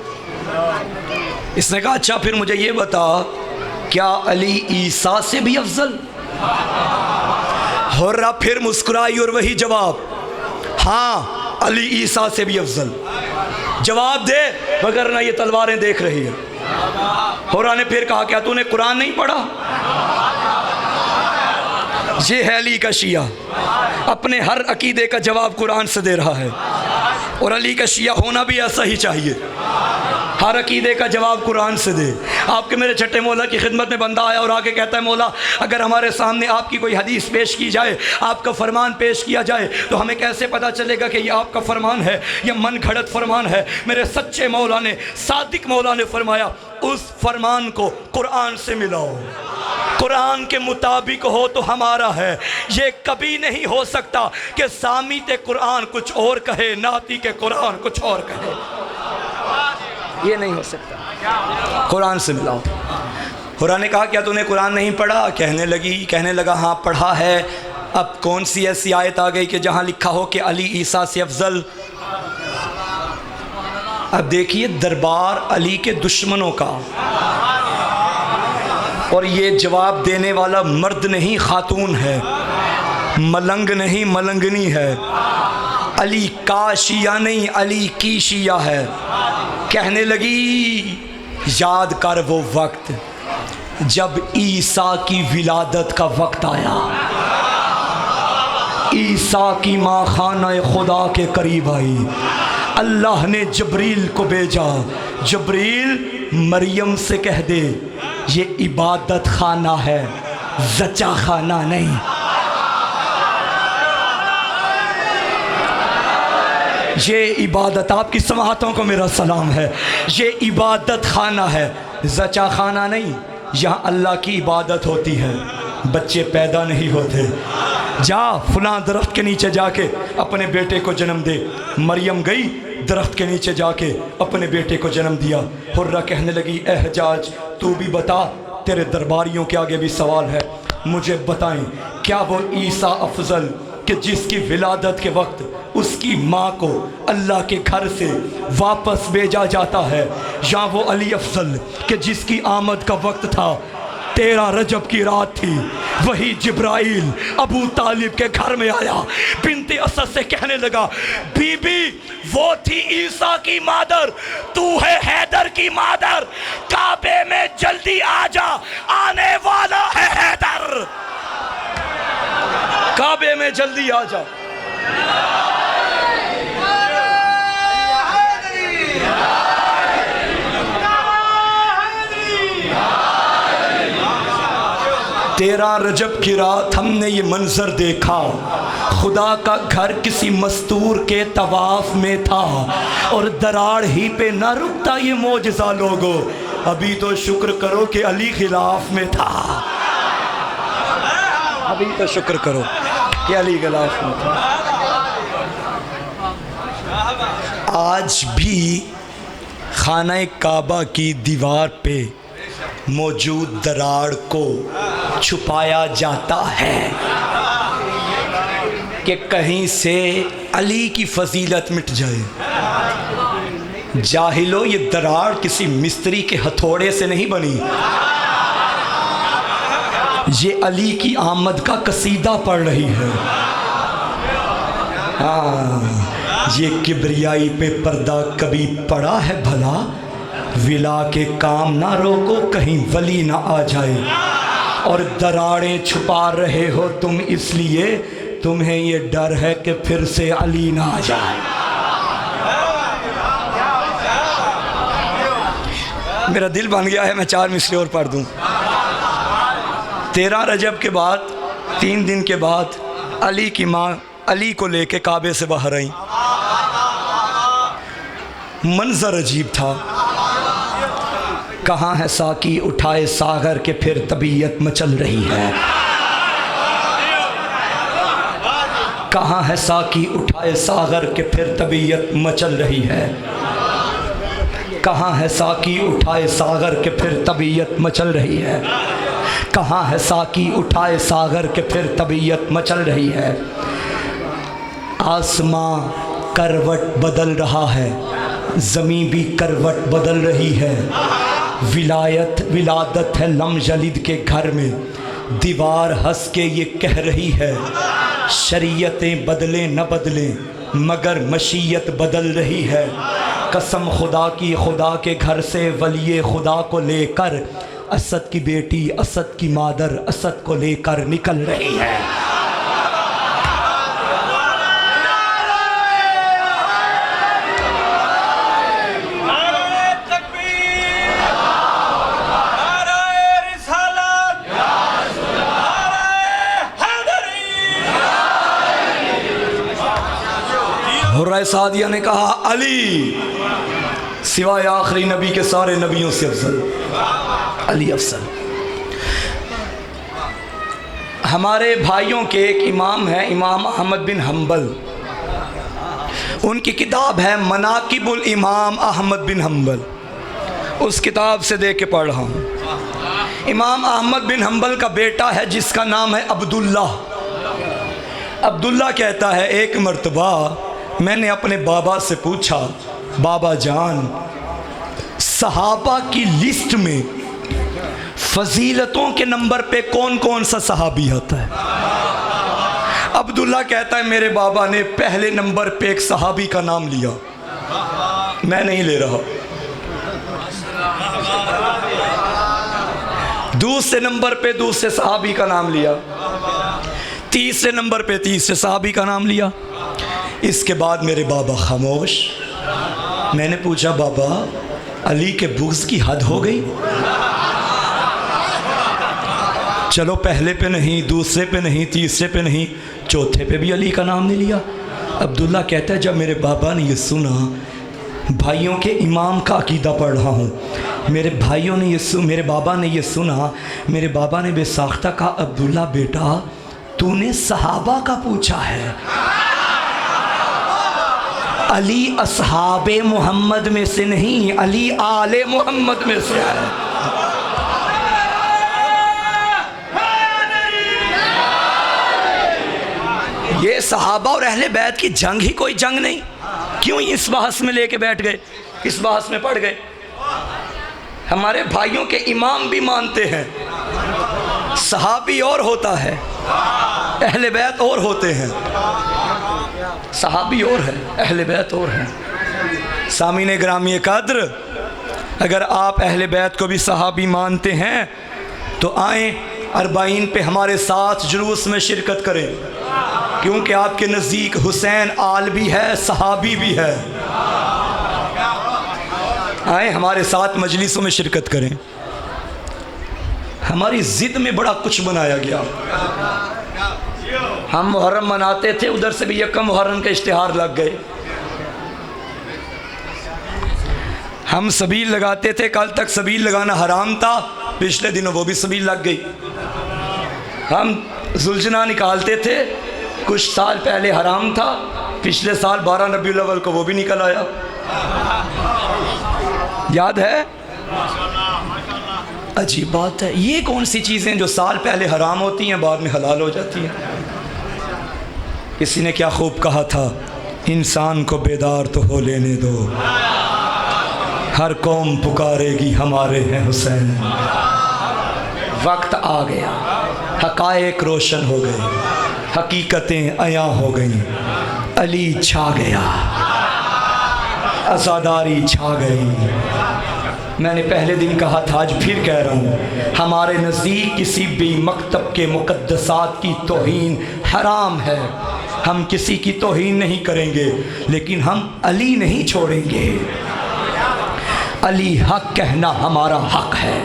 इसने कहा अच्छा फिर मुझे ये बता, क्या अली ईसा से भी अफजल? हुर्रा फिर मुस्कुराई और वही जवाब, हाँ अली ईसा से भी अफजल। जवाब दे वगरना ये तलवारें देख रही है। हुर्रा ने फिर कहा क्या तूने कुरान नहीं पढ़ा? ये है अली का शिया, अपने हर अकीदे का जवाब कुरान से दे रहा है। और अली का शिया होना भी ऐसा ही चाहिए, हर अकीदे का जवाब कुरान से दे। आपके मेरे छठे मौला की खिदमत में बंदा आया और आके कहता है मौला अगर हमारे सामने आपकी कोई हदीस पेश की जाए, आपका फरमान पेश किया जाए तो हमें कैसे पता चलेगा कि ये आपका फरमान है या मन घड़त फरमान है? मेरे सच्चे मौला ने, सादिक मौला ने फरमाया उस फरमान को कुरान से मिलाओ, कुरान के मुताबिक हो तो हमारा है। ये कभी नहीं हो सकता कि सामीते कुरान कुछ और कहे, नाती के कुरान कुछ और कहे। ये नहीं हो सकता, कुरान से मिलाओ। हुर्रा ने कहा क्या तूने कुरान नहीं पढ़ा? कहने लगा हाँ पढ़ा है। अब कौन सी ऐसी आयत आ गई कि जहाँ लिखा हो कि अली ईसा से अफजल? अब देखिए दरबार अली के दुश्मनों का, और ये जवाब देने वाला मर्द नहीं खातून है, मलंग नहीं मलंगनी है, अली का शिया नहीं अली की शिया है। कहने लगी याद कर वो वक्त जब ईसा की विलादत का वक्त आया, ईसा की माँ खाना खुदा के करीब आई, अल्लाह ने जबरील को भेजा, जबरील मरियम से कह दे ये इबादत खाना है, जचा खाना नहीं। ये इबादत, आपकी समाअतों को मेरा सलाम है, ये इबादत खाना है, जचा खाना नहीं। यहाँ अल्लाह की इबादत होती है, बच्चे पैदा नहीं होते। जा फलां दरख्त के नीचे जाके अपने बेटे को जन्म दे। मरियम गई दरख्त के नीचे जाके अपने बेटे को जन्म दिया। हुर्रा कहने लगी ए हजाज तू भी बता, तेरे दरबारियों के आगे भी सवाल है, मुझे बताएं क्या वो ईसा अफजल कि जिसकी विलादत के वक्त उसकी माँ को अल्लाह के घर से वापस भेजा जाता है, या वो अली अफजल कि जिसकी आमद का वक्त था 13 रजब की रात थी, वही जिब्राइल अबू तालिब के घर में आया, बिनते असद से कहने लगा बीबी वो थी ईसा की मादर, तू है हैदर की मादर, काबे में जल्दी आ जा, आने वाला है हैदर, काबे में जल्दी आ जा। तेरह रजब की रात हमने ये मंजर देखा, खुदा का घर किसी मस्तूर के तवाफ में था और दरार ही पे ना रुकता ये मोजज़ा लोगो, अभी तो शुक्र करो कि अली खिलाफ में था, अभी तो शुक्र करो कि अली खिलाफ में था। आज भी खाना काबा की दीवार पे मौजूद दरार को छुपाया जाता है कि कहीं से अली की फजीलत मिट जाए। जाहिलो ये दरार किसी मिस्त्री के हथौड़े से नहीं बनी, ये अली की आमद का कसीदा पढ़ रही है। हाँ, ये किबरियाई पे पर्दा कभी पड़ा है भला, विला के काम ना रोको कहीं वली ना आ जाए, और दरारें छुपा रहे हो तुम इसलिए तुम्हें ये डर है कि फिर से अली ना आ जाए। मेरा दिल बन गया है, मैं 4 मिसरे और पढ़ दूँ। 13 रजब के बाद 3 दिन के बाद अली की माँ अली को लेके काबे से बाहर आई। मंजर अजीब था। कहाँ है साकी उठाए सागर के फिर तबीयत मचल रही है। कहाँ है साकी उठाए सागर के फिर तबीयत मचल रही है। कहाँ है साकी उठाए सागर के फिर तबीयत मचल रही है। कहाँ है साकी उठाए सागर के फिर तबीयत मचल रही है। आसमां करवट बदल रहा है, ज़मीं भी करवट बदल रही है। विलायत विलादत है लम जलिद के घर में, दीवार हंस के ये कह रही है। शरीयतें बदलें न बदलें मगर मशीयत बदल रही है। कसम खुदा की, खुदा के घर से वलिये खुदा को लेकर असद की बेटी असद की मादर असद को लेकर निकल रही है। हुर्रा सादिया ने कहा, अली सिवाय आखिरी नबी के सारे नबियों से अफजल, अली अफजल। हमारे भाइयों के एक इमाम हैं, इमाम अहमद बिन हम्बल। उनकी किताब है मनाकिबुल इमाम अहमद बिन हम्बल। उस किताब से देख के पढ़ रहा हूँ। इमाम अहमद बिन हम्बल का बेटा है जिसका नाम है अब्दुल्ला। अब्दुल्ला कहता है, एक मर्तबा मैंने अपने बाबा से पूछा, बाबा जान सहाबा की लिस्ट में फजीलतों के नंबर पे कौन कौन सा सहाबी होता है। अब्दुल्ला कहता है, मेरे बाबा ने पहले नंबर पे एक सहाबी का नाम लिया, मैं नहीं ले रहा। दूसरे नंबर पे दूसरे सहाबी का नाम लिया, तीसरे नंबर पे तीसरे सहाबी का नाम लिया। इसके बाद मेरे बाबा खामोश। मैंने पूछा, बाबा अली के बुग़्ज़ की हद हो गई? चलो पहले पे नहीं, दूसरे पे नहीं, तीसरे पे नहीं, चौथे पे भी अली का नाम नहीं लिया। अब्दुल्ला कहता है, जब मेरे बाबा ने ये सुना, भाइयों के इमाम का अकीदा पढ़ रहा हूँ, मेरे भाइयों ने मेरे बाबा ने ये सुना, मेरे बाबा ने बेसाख्ता कहा, अब्दुल्ला बेटा तूने सहाबा का पूछा है, अली असहाबे मोहम्मद में से नहीं, अली आले मोहम्मद में से है। ये सहाबा और अहले बैत की जंग ही कोई जंग नहीं। क्यों इस बहस में लेके बैठ गए, इस बहस में पड़ गए? हमारे भाइयों के इमाम भी मानते हैं सहाबी और होता है, अहले बैत और होते हैं। सहाबी और है, अहले बैत और है। सामीने ग्रामी कद्र, अगर आप अहले बैत को भी सहाबी मानते हैं तो आएँ अरबाइन पे हमारे साथ जुलूस में शिरकत करें, क्योंकि आपके नज़दीक हुसैन आल भी है, सहाबी भी है। आए हमारे साथ मजलिसों में शिरकत करें। हमारी ज़िद में बड़ा कुछ बनाया गया। हम मुहर्रम मनाते थे, उधर से भी यकम मुहर्रम का इश्तिहार लग गए। हम सबील लगाते थे, कल तक सबील लगाना हराम था, पिछले दिनों वो भी सबील लग गई। हम जुलजना निकालते थे, कुछ साल पहले हराम था, पिछले साल 12 रबीउल अव्वल को वो भी निकल आया। याद है? अजीब बात है, ये कौन सी चीज़ें जो साल पहले हराम होती हैं बाद में हलाल हो जाती हैं। किसी ने क्या खूब कहा था, इंसान को बेदार तो हो लेने दो, हर कौम पुकारेगी हमारे हैं हुसैन। वक्त आ गया, हकायक रोशन हो गए, हकीकतें अया हो गई, अली छा गया, आज़ादारी छा गई। मैंने पहले दिन कहा था, आज फिर कह रहा हूँ, हमारे नज़दीक किसी भी मकतब के मुक़द्दसात की तौहीन हराम है। हम किसी की तौहीन नहीं करेंगे, लेकिन हम अली नहीं छोड़ेंगे। अली हक कहना हमारा हक है,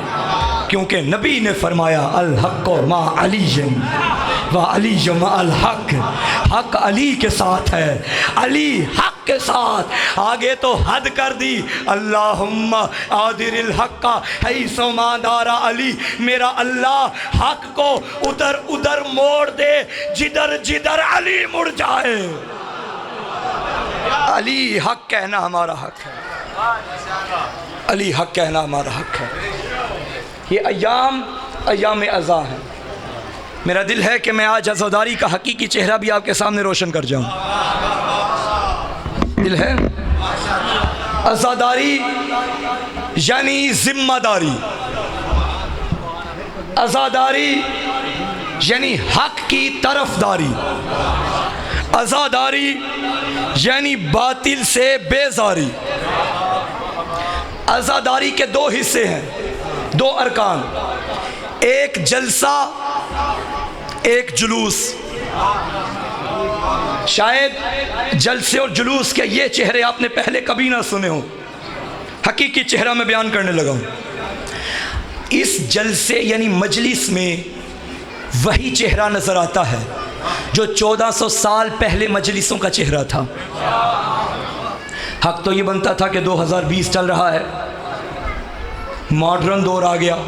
क्योंकि नबी ने फरमाया अल हक मा अली व अली अल हक, हक अली के साथ है, अली हक के साथ। आगे तो हद कर दी, अल्लाहुम्मा आदिरिल हक्का हैसो मा दारा अली, मेरा अल्लाह हक को उधर उधर मोड़ दे जिधर जिधर अली मुड़ जाए। अली हक कहना हमारा हक है, अली हक कहना हमारा हक है। ये अयाम अयाम अज़ा है। मेरा दिल है कि मैं आज अज़ादारी का हकीकी चेहरा भी आपके सामने रोशन कर जाऊं। दिल है। अज़ादारी यानी जिम्मेदारी, अज़ादारी यानी हक की तरफदारी, अज़ादारी यानी बातिल से बेजारी। अज़ादारी के दो हिस्से हैं, दो अरकान, एक जलसा एक जुलूस। शायद जलसे और जुलूस के ये चेहरे आपने पहले कभी ना सुने हो, हकीकी चेहरा मैं बयान करने लगा हूँ। इस जलसे यानी मजलिस में वही चेहरा नज़र आता है जो 1400 साल पहले मजलिसों का चेहरा था। हक तो ये बनता था कि 2020 चल रहा है, मॉडर्न दौर आ गया,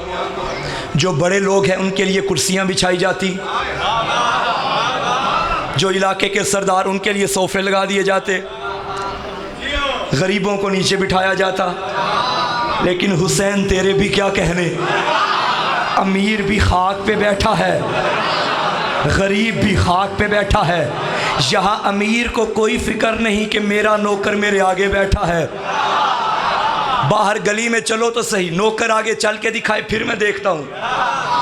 जो बड़े लोग हैं उनके लिए कुर्सियां बिछाई जाती, जो इलाके के सरदार उनके लिए सोफे लगा दिए जाते, गरीबों को नीचे बिठाया जाता। लेकिन हुसैन तेरे भी क्या कहने, अमीर भी खाक पे बैठा है, गरीब भी खाक पे बैठा है। यहाँ अमीर को कोई फिक्र नहीं कि मेरा नौकर मेरे आगे बैठा है। बाहर गली में चलो तो सही, नौकर आगे चल के दिखाए फिर मैं देखता हूँ।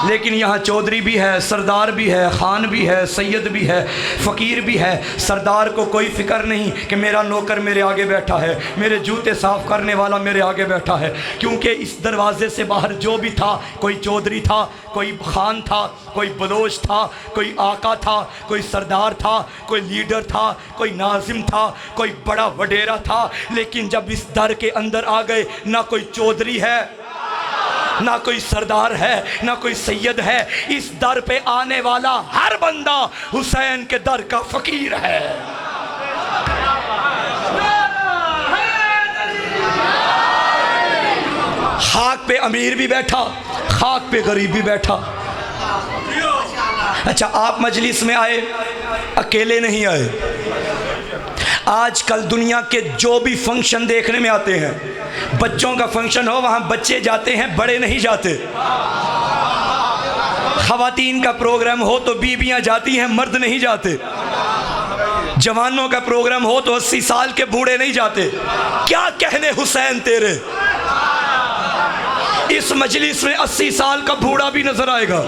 लेकिन यहाँ चौधरी भी है, सरदार भी है, खान भी है, सैयद भी है, फ़कीर भी है। सरदार को कोई फ़िक्र नहीं कि मेरा नौकर मेरे आगे बैठा है, मेरे जूते साफ़ करने वाला मेरे आगे बैठा है। क्योंकि इस दरवाज़े से बाहर जो भी था, कोई चौधरी था, कोई खान था, कोई बलोच था, कोई आका था, कोई सरदार था, कोई लीडर था, कोई नाजिम था, कोई बड़ा वडेरा था। लेकिन जब इस दर के अंदर आ गए, ना कोई चौधरी है, ना कोई सरदार है, ना कोई सैयद है। इस दर पे आने वाला हर बंदा हुसैन के दर का फकीर है। खाक पे अमीर भी बैठा, खाक पे गरीब भी बैठा। अच्छा, आप मजलिस में आए, अकेले नहीं आए। आजकल दुनिया के जो भी फंक्शन देखने में आते हैं, बच्चों का फंक्शन हो वहाँ बच्चे जाते हैं, बड़े नहीं जाते। ख़वातीन का प्रोग्राम हो तो बीबियाँ जाती हैं, मर्द नहीं जाते। जवानों का प्रोग्राम हो तो 80 साल के बूढ़े नहीं जाते। क्या कहने हुसैन तेरे, इस मजलिस में 80 साल का बूढ़ा भी नजर आएगा,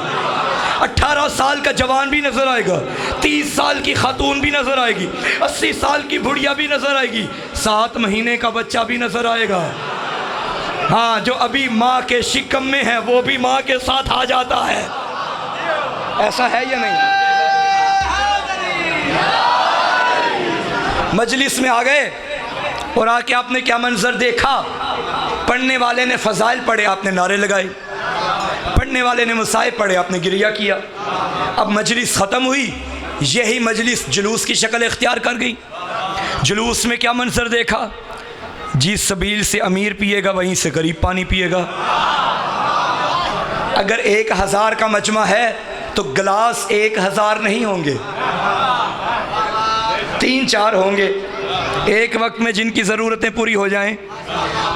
18 साल का जवान भी नजर आएगा, 30 साल की खातून भी नजर आएगी, 80 साल की बुढ़िया भी नजर आएगी, 7 महीने का बच्चा भी नजर आएगा। हाँ, जो अभी माँ के शिकम में है वो भी माँ के साथ आ जाता है। ऐसा है या नहीं? मजलिस में आ गए और आके आपने क्या मंजर देखा। पढ़ने वाले ने फजाइल पढ़े, आपने नारे लगाए। पढ़ने वाले ने मसाइब पढ़े, आपने गिरिया किया। अब मजलिस ख़त्म हुई, यही मजलिस जुलूस की शक्ल इख्तियार कर गई। जुलूस में क्या मंजर देखा, जिस सबील से अमीर पिएगा वहीं से गरीब पानी पिएगा। अगर 1000 का मजमा है तो गिलास 1000 नहीं होंगे, 3-4 होंगे। एक वक्त में जिनकी ज़रूरतें पूरी हो जाएं,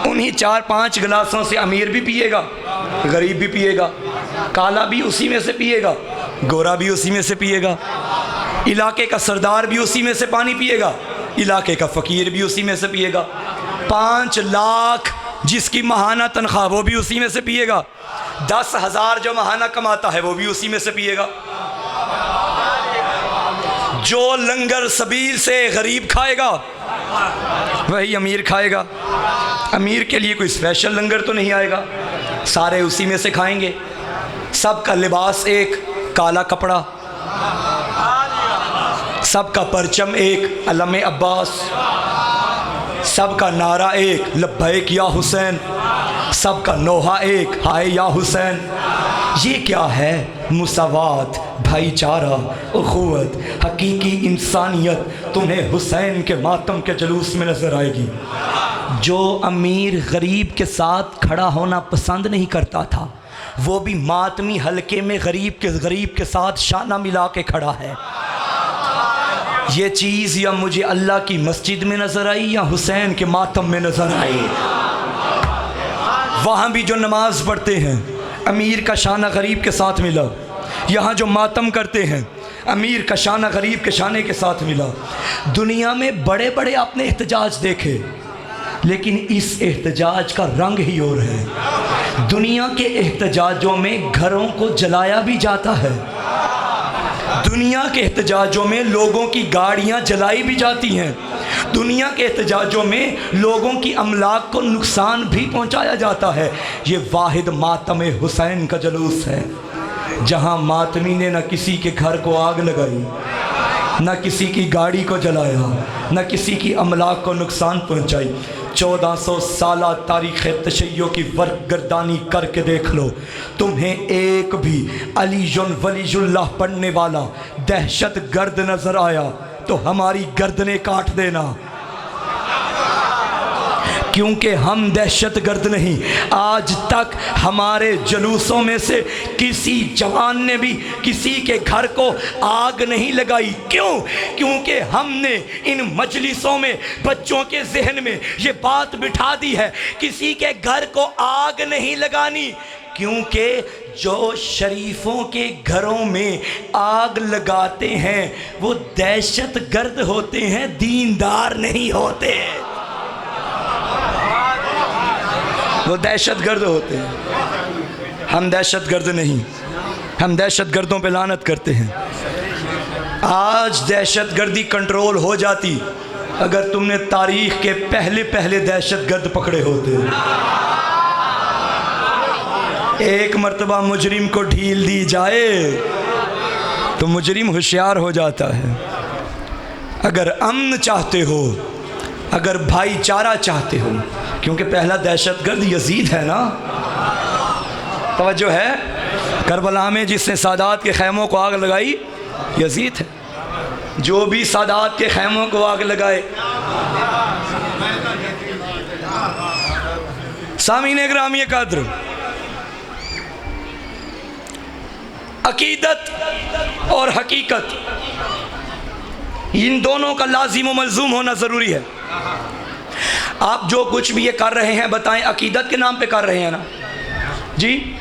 उन्हीं 4-5 गिलासों से अमीर भी पिएगा, गरीब भी पिएगा, काला भी उसी में से पिएगा, गोरा भी उसी में से पिएगा, इलाके का सरदार भी उसी में से पानी पिएगा, इलाके का फ़कीर भी उसी में से पिएगा। 5 लाख जिसकी माहाना तनख्वाह वो भी उसी में से पिएगा, 10,000 जो माहाना कमाता है वो भी उसी में से पिएगा। जो लंगर सबील से गरीब खाएगा वही अमीर खाएगा। अमीर के लिए कोई स्पेशल लंगर तो नहीं आएगा, सारे उसी में से खाएंगे। सबका लिबास एक, काला कपड़ा, सबका परचम एक, अलम अब्बास, सबका नारा एक, लब्बैक या हुसैन। सबका नोहा एक, हाय या हुसैन। ये क्या है? मुसावात, भाईचारा, उखुवत, हकीकी इंसानियत तुम्हें हुसैन के मातम के जुलूस में नज़र आएगी। जो अमीर गरीब के साथ खड़ा होना पसंद नहीं करता था, वो भी मातमी हलके में गरीब के साथ शाना मिला के खड़ा है। ये चीज़ या मुझे अल्लाह की मस्जिद में नज़र आई या हुसैन के मातम में नज़र आई। वहाँ भी जो नमाज पढ़ते हैं, अमीर का शाना गरीब के साथ मिला। यहाँ जो मातम करते हैं, अमीर का शाना गरीब के शाने के साथ मिला। दुनिया में बड़े बड़े आपने एहतजाज देखे, लेकिन इस एहतजाज का रंग ही और है। दुनिया के एहतजाजों में घरों को जलाया भी जाता है, दुनिया के एहतजाजों में लोगों की गाड़ियां जलाई भी जाती हैं, दुनिया के एहतजाजों में लोगों की अमलाक को नुकसान भी पहुंचाया जाता है। ये वाहिद मातम हुसैन का जुलूस है, जहां मातमी ने न किसी के घर को आग लगाई, न किसी की गाड़ी को जलाया, न किसी की अमलाक को नुकसान पहुंचाई। 1400 साला तारीख़ तशय्यो की वर्क गर्दानी करके देख लो, तुम्हें एक भी अलीजुन वलीजुल्लाह पढ़ने वाला दहशत गर्द नज़र आया तो हमारी गर्दनें काट देना, क्योंकि हम दहशत गर्द नहीं। आज तक हमारे जुलूसों में से किसी जवान ने भी किसी के घर को आग नहीं लगाई। क्यों? क्योंकि हमने इन मजलिसों में बच्चों के जहन में ये बात बिठा दी है, किसी के घर को आग नहीं लगानी, क्योंकि जो शरीफों के घरों में आग लगाते हैं वो दहशत गर्द होते हैं, दीनदार नहीं होते। वो दहशत गर्द होते हैं, हम दहशत गर्द नहीं। हम दहशत गर्दों पे लानत करते हैं। आज दहशत गर्दी कंट्रोल हो जाती अगर तुमने तारीख़ के पहले दहशत गर्द पकड़े होते। एक मर्तबा मुजरिम को ढील दी जाए तो मुजरिम होशियार हो जाता है। अगर अमन चाहते हो, अगर भाईचारा चाहते हो, क्योंकि पहला दहशतगर्द यजीद है ना, तवज्जो है। करबला में जिसने सादात के खैमों को आग लगाई यजीद है। जो भी सादात के खैमों को आग लगाए, सामीने ग्रामीय कद्र, अकीदत और हकीकत, इन दोनों का लाजिम व मलजूम होना ज़रूरी है। आप जो कुछ भी ये कर रहे हैं बताएं, अकीदत के नाम पे कर रहे हैं ना जी?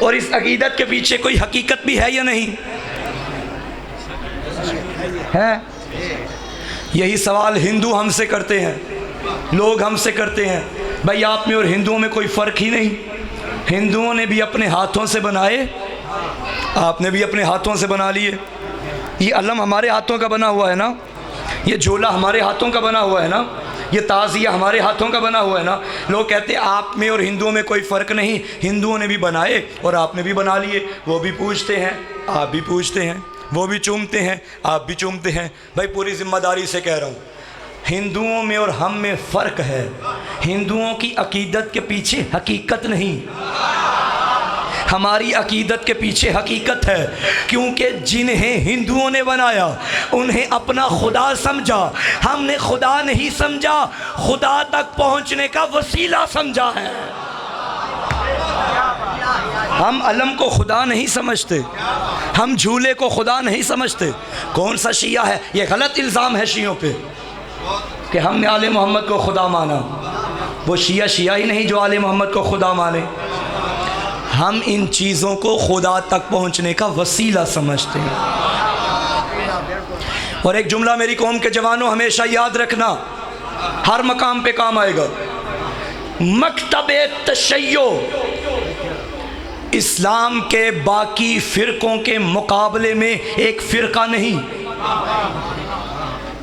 और इस अकीदत के पीछे कोई हकीकत भी है या नहीं है? यही सवाल हिंदू हमसे करते हैं, लोग हमसे करते हैं, भाई आप में और हिंदुओं में कोई फ़र्क ही नहीं। हिंदुओं ने भी अपने हाथों से बनाए, आपने भी अपने हाथों से बना लिए। ये अलम हमारे हाथों का बना हुआ है ना, ये झोला हमारे हाथों का बना हुआ है ना, ये ताज़िया हमारे हाथों का बना हुआ है ना। लोग कहते हैं आप में और हिंदुओं में कोई फ़र्क नहीं, हिंदुओं ने भी बनाए और आपने भी बना लिए। वो भी पूछते हैं, आप भी पूछते हैं, वो भी चूमते हैं, आप भी चूमते हैं। भाई पूरी ज़िम्मेदारी से कह रहा हूँ, हिंदुओं में और हम में फ़र्क है। हिंदुओं की अकीदत के पीछे हकीकत नहीं, हमारी अकीदत के पीछे हकीकत है, क्योंकि जिन्हें हिंदुओं ने बनाया उन्हें अपना खुदा समझा, हमने खुदा नहीं समझा, खुदा तक पहुंचने का वसीला समझा है। हम अलम को खुदा नहीं समझते, हम झूले को खुदा नहीं समझते। कौन सा शिया है? ये गलत इल्ज़ाम है शियों पे कि हमने आले मोहम्मद को खुदा माना। वो शिया ही नहीं जो आले मोहम्मद को खुदा माने। हम इन चीज़ों को खुदा तक पहुंचने का वसीला समझते हैं। और एक जुमला मेरी कौम के जवानों हमेशा याद रखना, हर मकाम पे काम आएगा। मकतबे तशय्यो इस्लाम के बाकी फ़िरक़ों के मुकाबले में एक फ़िरका नहीं।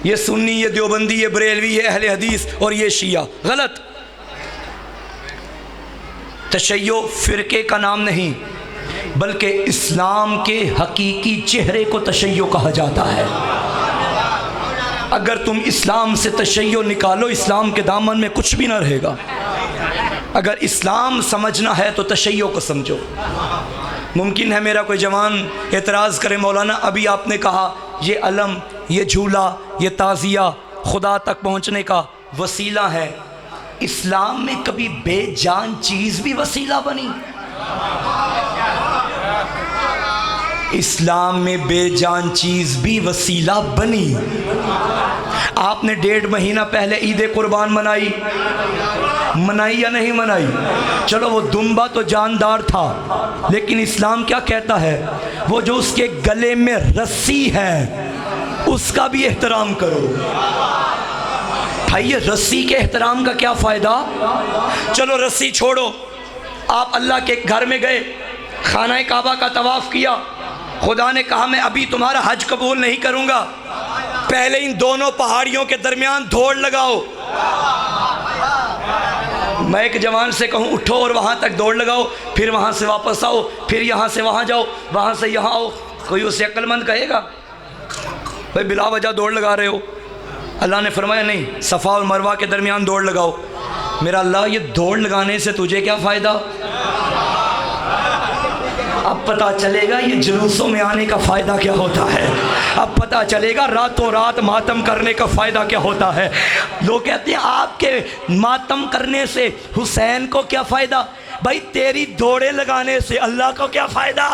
ये सुन्नी, ये देवबंदी, ये बरेलवी, ये अहले हदीस और ये शिया, गलत। तशय्यो फ़िरके का नाम नहीं, बल्कि इस्लाम के हकीकी चेहरे को तशय्यो कहा जाता है। अगर तुम इस्लाम से तशय्यो निकालो, इस्लाम के दामन में कुछ भी ना रहेगा। अगर इस्लाम समझना है तो तशय्यो को समझो। मुमकिन है मेरा कोई जवान एतराज़ करे, मौलाना अभी आपने कहा ये अलम, ये झूला, ये ताज़िया खुदा तक पहुँचने का वसीला है। इस्लाम में कभी बेजान चीज़ भी वसीला बनी? इस्लाम में बेजान चीज़ भी वसीला बनी। आपने 1.5 महीना पहले ईद कुर्बान मनाई या नहीं मनाई? चलो वो दुम्बा तो जानदार था, लेकिन इस्लाम क्या कहता है? वो जो उसके गले में रस्सी है उसका भी एहतराम करो। भाई ये रस्सी के एहतराम का क्या फ़ायदा? चलो रस्सी छोड़ो, आप अल्लाह के घर में गए, खाना काबा का तवाफ़ किया, खुदा ने कहा मैं अभी तुम्हारा हज कबूल नहीं करूँगा, पहले इन दोनों पहाड़ियों के दरमियान दौड़ लगाओ। मैं एक जवान से कहूँ उठो और वहाँ तक दौड़ लगाओ, फिर वहाँ से वापस आओ, फिर यहाँ से वहाँ जाओ, वहाँ से यहाँ आओ, कोई उसे अक्लमंद कहेगा? भाई बिला वजह दौड़ लगा रहे हो। अल्लाह ने फरमाया नहीं, सफ़ा और मरवा के दरमियान दौड़ लगाओ। मेरा अल्लाह, ये दौड़ लगाने से तुझे क्या फ़ायदा? अब पता चलेगा ये जुलूसों में आने का फ़ायदा क्या होता है। अब पता चलेगा रातों रात मातम करने का फ़ायदा क्या होता है। लोग कहते हैं आपके मातम करने से हुसैन को क्या फ़ायदा? भाई तेरी दौड़े लगाने से अल्लाह को क्या फ़ायदा?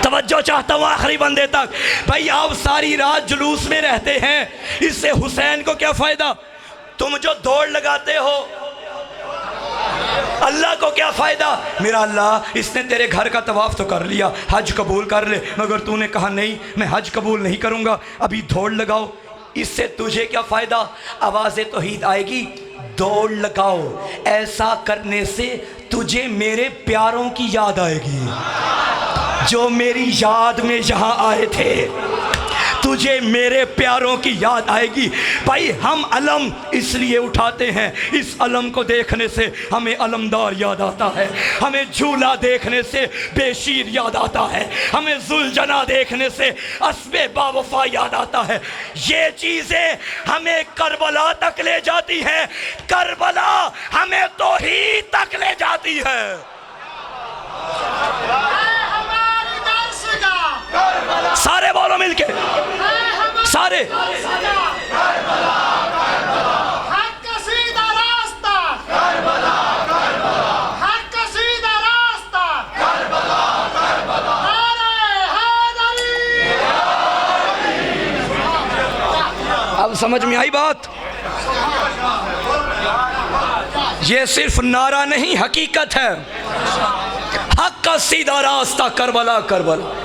तवज्जो चाहता हूँ आखिरी बंदे तक। भाई आप सारी रात जुलूस में रहते हैं, इससे हुसैन को क्या फ़ायदा? तुम जो दौड़ लगाते हो अल्लाह को क्या फ़ायदा? मेरा अल्लाह, इसने तेरे घर का तवाफ़ तो कर लिया, हज कबूल कर ले, मगर तूने कहा नहीं मैं हज कबूल नहीं करूँगा, अभी दौड़ लगाओ, इससे तुझे क्या फ़ायदा? आवाज़ तौहीद आएगी, दौड़ लगाओ, ऐसा करने से तुझे मेरे प्यारों की याद आएगी जो मेरी याद में यहाँ आए थे। तुझे मेरे प्यारों की याद आएगी। भाई हम अलम इसलिए उठाते हैं, इस अलम को देखने से हमें अलमदार याद आता है, हमें झूला देखने से बेशीर याद आता है, हमें जुलजना देखने से अस्बे बावफा याद आता है। ये चीज़ें हमें करबला तक ले जाती हैं, करबला हमें तौहीद तक ले जाती है। सारे बोलो मिलके, सारे हक का सीधा रास्ता, हक का सीधा रास्ता, अब समझ में आई बात? ये सिर्फ नारा नहीं, हकीकत है। हक का सीधा रास्ता करबला, करबला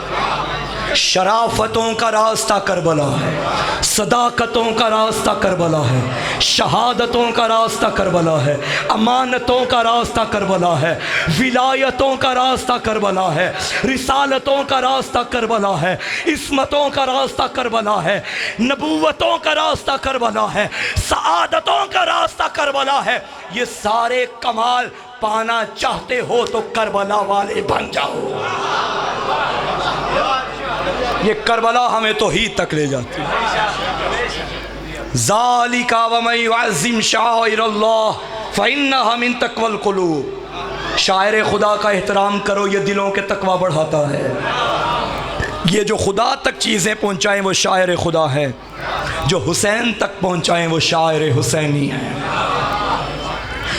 शराफतों का रास्ता करबला है, सदाकतों का रास्ता करबला है, शहादतों का रास्ता करबला है, अमानतों का रास्ता करबला है, विलायतों का रास्ता करबला है, रिसालतों का रास्ता करबला है, इस्मतों का रास्ता करबला है, नबूवतों का रास्ता करबला है, सआदतों का रास्ता करबला है। ये सारे कमाल पाना चाहते हो तो करबला वाले बन जाओ। ये करबला हमें तौहीद तक ले जाती है। ज़ालिका वमन युअज़्ज़िम शाइरल्लाह फ़इन्नहा मिन तक़वल क़ुलूब। शायर खुदा का एहतराम करो, ये दिलों के तकवा बढ़ाता है। ये जो खुदा तक चीज़ें पहुँचाएँ वो शायर खुदा है, जो हुसैन तक पहुँचाएँ वो शायर हुसैनी है।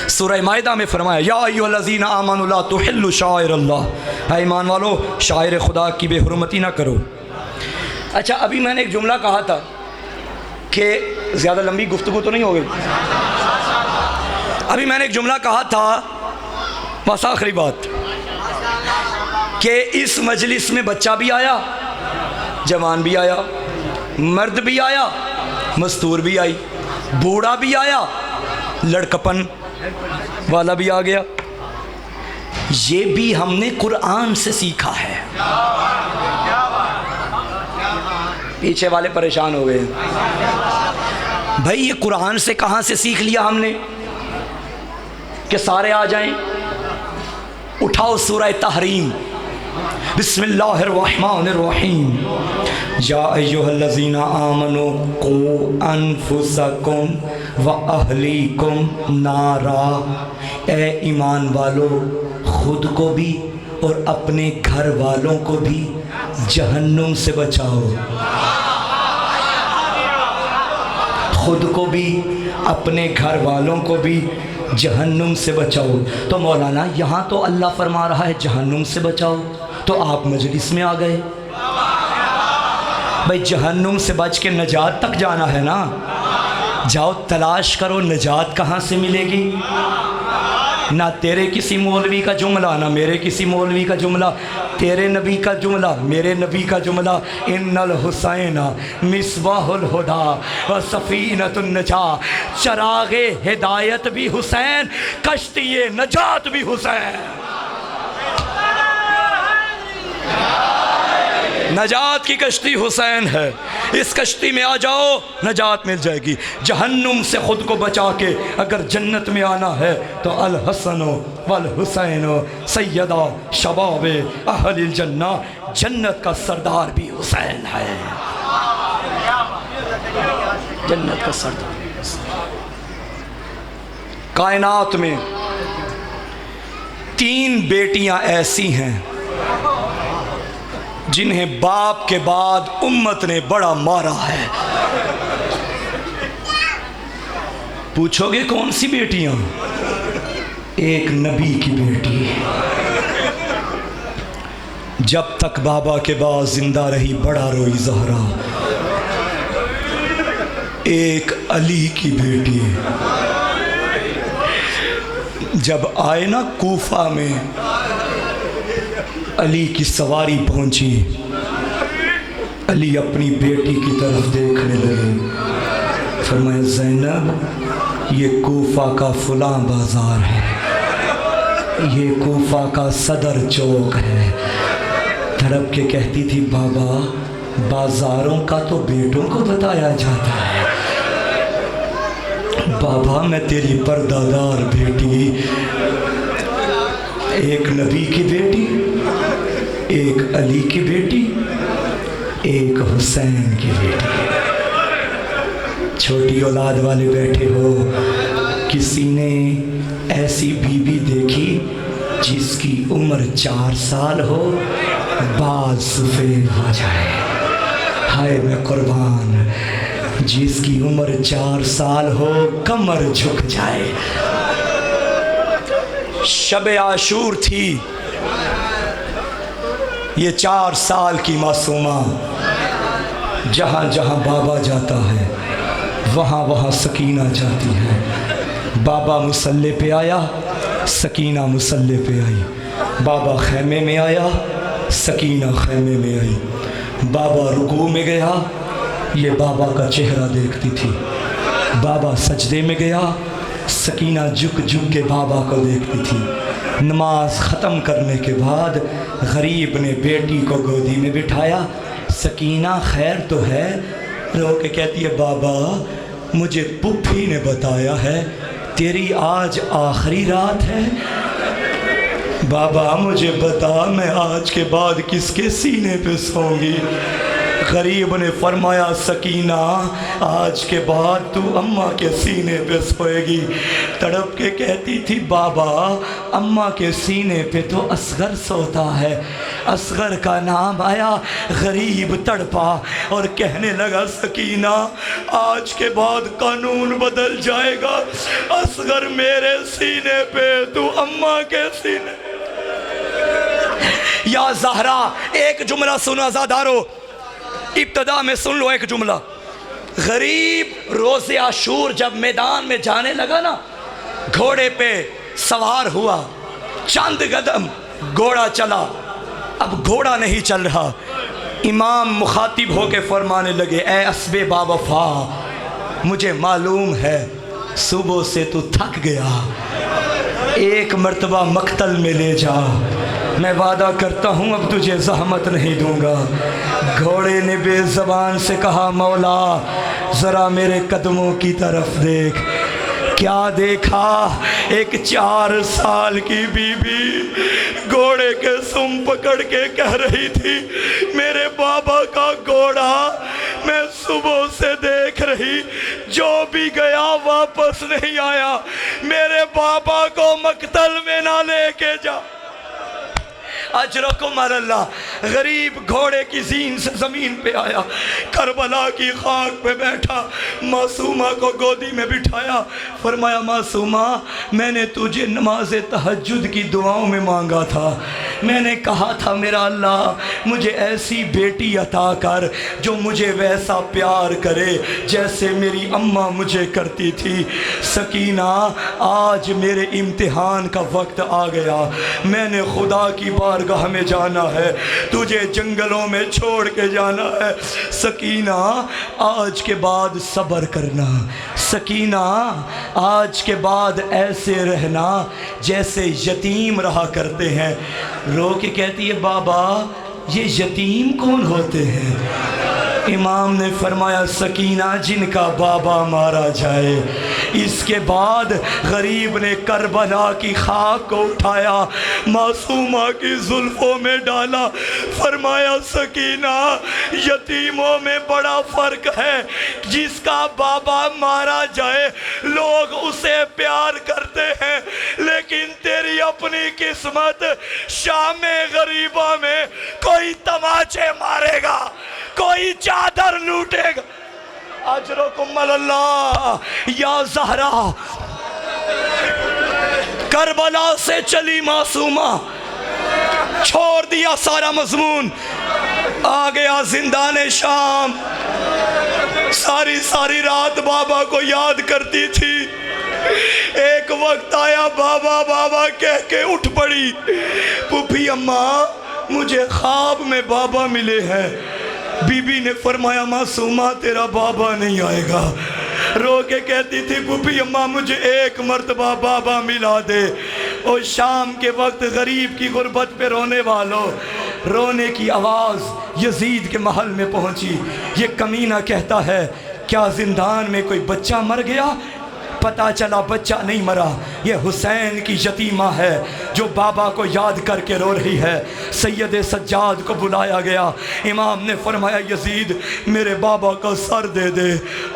सूरह माइदा में फरमाया या अय्युहल्लज़ीना आमनू ला तुहिल्लु शाइरल्लाह, ऐ ईमान वालो शायर खुदा की बेहुरमती ना करो। अच्छा, अभी मैंने एक जुमला कहा था कि ज़्यादा लंबी गुफ्तगू तो नहीं हो गई। अभी मैंने एक जुमला कहा था, बस आखिरी बात, कि इस मजलिस में बच्चा भी आया, जवान भी आया, मर्द भी आया, मस्तूर भी आई, बूढ़ा भी आया, लड़कपन वाला भी आ गया। ये भी हमने कुरान से सीखा है। पीछे वाले परेशान हो गए, भाई ये कुरान से कहाँ से सीख लिया हमने कि सारे आ जाएं? उठाओ सूरह तहरीम, बिस्मिल्लाहिर्रहमानिर्रहीम। या अय्युहल्लज़ीना आमनू क़ू अनफुसकुम व अहलीकुम नारा। ए ईमान वालो, खुद को भी और अपने घर वालों को भी जहन्नुम से बचाओ। खुद को भी अपने घर वालों को भी जहन्नुम से बचाओ। तो मौलाना यहाँ तो अल्लाह फरमा रहा है जहन्नुम से बचाओ, तो आप मजलिस में आ गए। भाई जहन्नुम से बच के नजात तक जाना है ना, जाओ तलाश करो नजात कहाँ से मिलेगी। ना तेरे किसी मौलवी का जुमला, ना मेरे किसी मौलवी का जुमला, तेरे नबी का जुमला, मेरे नबी का जुमला। इन्नल हुसैन मिसबाहुल हुदा व सफीनतुन नजा। चरागे हिदायत भी हुसैन, कश्ती नजात भी हुसैन। नजात की कश्ती हुसैन है, इस कश्ती में आ जाओ, नजात मिल जाएगी। जहन्नुम से खुद को बचा के अगर जन्नत में आना है तो अल हसनो वल हुसैनो सैयदा शबाबे अहलिल जन्ना। जन्नत का सरदार भी हुसैन है, जन्नत का सरदार। कायनात में 3 बेटियां ऐसी हैं जिन्हें बाप के बाद उम्मत ने बड़ा मारा है। पूछोगे कौन सी बेटियां? एक नबी की बेटी, जब तक बाबा के बाद जिंदा रही बड़ा रोई ज़हरा। एक अली की बेटी, जब आए ना कूफा में, अली की सवारी पहुंची, अली अपनी बेटी की तरफ देखने लगे, फरमाया ज़ैनब ये कूफा का फलां बाज़ार है, ये कूफा का सदर चौक है। तड़प के कहती थी बाबा बाज़ारों का तो बेटों को बताया जाता है। बाबा मैं तेरी पर्दादार बेटी, एक नबी की बेटी, एक अली की बेटी, एक हुसैन की बेटी। छोटी औलाद वाले बैठे हो, किसी ने ऐसी बीबी देखी जिसकी उम्र 4 साल हो, बाल सफ़ेद हो जाए? हाय मैं कुर्बान, जिसकी उम्र 4 साल हो कमर झुक जाए। शब आशूर थी, ये 4 साल की मासूमा, जहाँ जहाँ बाबा जाता है वहाँ वहाँ सकीना जाती है। बाबा मुसल्ले पे आया, सकीना मुसल्ले पे आई। बाबा खैमे में आया, सकीना खैमे में आई। बाबा रुकू में गया, ये बाबा का चेहरा देखती थी। बाबा सजदे में गया, सकीना झुक झुक के बाबा को देखती थी। नमाज ख़त्म करने के बाद गरीब ने बेटी को गोदी में बिठाया। सकीना खैर तो है, रो के कहती है बाबा मुझे पुप्पी ने बताया है तेरी आज आखिरी रात है। बाबा मुझे बता मैं आज के बाद किसके सीने पे सोऊंगी? गरीब ने फरमाया सकीना आज के बाद तू अम्मा के सीने पे सोएगी। तड़प के कहती थी बाबा अम्मा के सीने पे तो असगर सोता है। असगर का नाम आया, गरीब तड़पा और कहने लगा सकीना आज के बाद कानून बदल जाएगा, असगर मेरे सीने पे तू अम्मा के सीने। या ज़हरा एक जुमला सुनो आज़ादारो, इब्तदा में सुन लो एक जुमला। गरीब रोज़े आशूर जब मैदान में जाने लगा ना, घोड़े पे सवार हुआ, चंद कदम घोड़ा चला, अब घोड़ा नहीं चल रहा। इमाम मुखातिब होके फरमाने लगे ए अस्बे बावफा, मुझे मालूम है सुबह से तू थक गया, एक मर्तबा मक्तल में ले जा, मैं वादा करता हूँ अब तुझे ज़हमत नहीं दूंगा। घोड़े ने बेज़बान से कहा मौला ज़रा मेरे कदमों की तरफ देख। क्या देखा? एक 4 साल की बीबी घोड़े के सुम पकड़ के कह रही थी, मेरे बाबा का घोड़ा मैं सुबह से देख रही, जो भी गया वापस नहीं आया, मेरे बाबा को मकतल में ना लेके जा। अजरकुम अल्लाह। गरीब घोड़े की जीन से ज़मीन पे आया, करबला की खाक पे बैठा, मासूमा को गोदी में बिठाया, फरमाया मासूमा मैंने तुझे नमाज तहज्जुद की दुआओं में मांगा था, मैंने कहा था मेरा अल्लाह मुझे ऐसी बेटी अता कर जो मुझे वैसा प्यार करे जैसे मेरी अम्मा मुझे करती थी। सकीना आज मेरे इम्तिहान का वक्त आ गया, मैंने खुदा की बारगाह में जाना है, तुझे जंगलों में छोड़ के जाना है। सकीना आज के बाद सब्र करना, सकीना आज के बाद ऐसे रहना जैसे यतीम रहा करते हैं। रो के कहती है बाबा ये यतीम कौन होते हैं? इमाम ने फरमाया सकीना जिनका बाबा मारा जाए। इसके बाद गरीब ने करबला की खाक को उठाया, मासूमा की जुल्फों में डाला, फरमाया सकीना यतीमों में बड़ा फ़र्क है, जिसका बाबा मारा जाए लोग उसे प्यार करते हैं, लेकिन तेरी अपनी किस्मत शाम गरीबा में कोई तमाचे मारेगा, कोई चादर लूटेगा। अजरकुम अल्लाह। या ज़हरा करबला से चली मासूमा, छोड़ दिया सारा मजमून, आ गया जिंदाने शाम। सारी सारी रात बाबा को याद करती थी। एक वक्त आया बाबा बाबा कह के उठ पड़ी, पुफी अम्मा मुझे ख्वाब में बाबा मिले हैं। बीबी ने फरमाया मासूमा तेरा बाबा नहीं आएगा। रो के कहती थी पुफी अम्मा मुझे एक मर्तबा बाबा मिला दे। और शाम के वक्त गरीब की गुर्बत पे रोने वालों, रोने की आवाज़ यजीद के महल में पहुंची। ये कमीना कहता है क्या जिंदान में कोई बच्चा मर गया? पता चला बच्चा नहीं मरा, ये हुसैन की यतीमा है जो बाबा को याद करके रो रही है। सैयद सज्जाद को बुलाया गया, इमाम ने फरमाया यजीद मेरे बाबा का सर दे दे,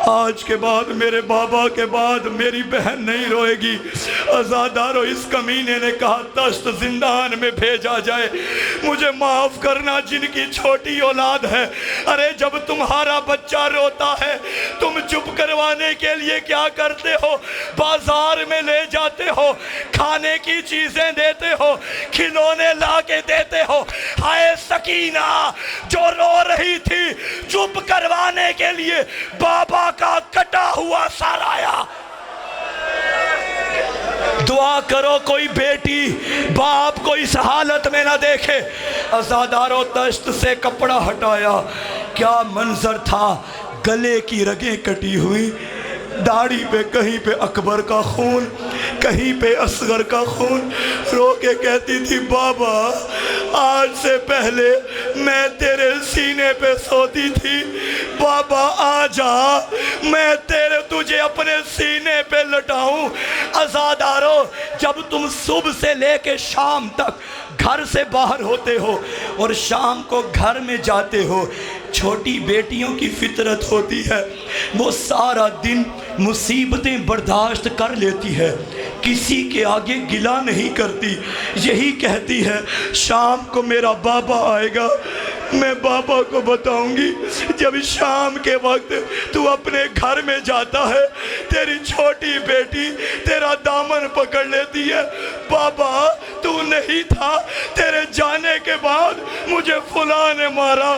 आज के बाद मेरे बाबा के बाद मेरी बहन नहीं रोएगी। अज़ादारो इस कमीने ने कहा तश्त जिंदान में भेजा जाए, मुझे माफ़ करना जिनकी छोटी औलाद है। अरे जब तुम्हारा बच्चा रोता है तुम चुप करवाने के लिए क्या करते हो? बाजार में ले जाते हो, खाने की चीजें देते हो, खिलौने ला के देते हो। हाय सकीना जो रो रही थी चुप करवाने के लिए बाबा का कटा हुआ सर आया। दुआ करो कोई बेटी बाप को इस हालत में ना देखे। अज़ादारों तश्त से कपड़ा हटाया, क्या मंजर था, गले की रगें कटी हुई, दाढ़ी पे कहीं पे अकबर का खून, कहीं पे असगर का खून। रो के कहती थी बाबा आज से पहले मैं तेरे सीने पे सोती थी, बाबा आ जा मैं तुझे अपने सीने पे लटाऊं। अज़ादारो जब तुम सुबह से लेके शाम तक घर से बाहर होते हो और शाम को घर में जाते हो, छोटी बेटियों की फितरत होती है, वो सारा दिन मुसीबतें बर्दाश्त कर लेती है, किसी के आगे गिला नहीं करती। यही कहती है शाम को मेरा बाबा आएगा, मैं बाबा को बताऊंगी। जब शाम के वक्त तू अपने घर में जाता है तेरी छोटी बेटी तेरा दामन पकड़ लेती है, बाबा तू नहीं था, तेरे जाने के बाद मुझे फुला ने मारा,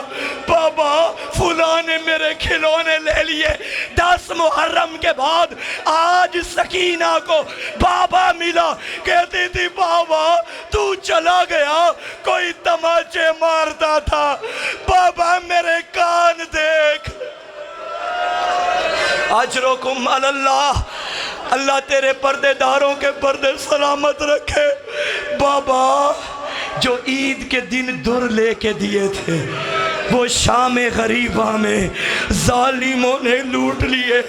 बाबा फुला ने मेरे खिलौने ले लिए। 10 मुहर्रम के बाद आज सकीना को बाबा मिला, कहती थी बाबा तू चला गया कोई तमाचे मारता था, बाबा मेरे कान देख। अजरुकुम अल्लाह, अल्लाह तेरे पर्देदारों के पर्दे सलामत रखे। बाबा जो ईद के दिन दुर लेके दिए थे वो शाम गरीबा में जालिमों ने लूट लिए।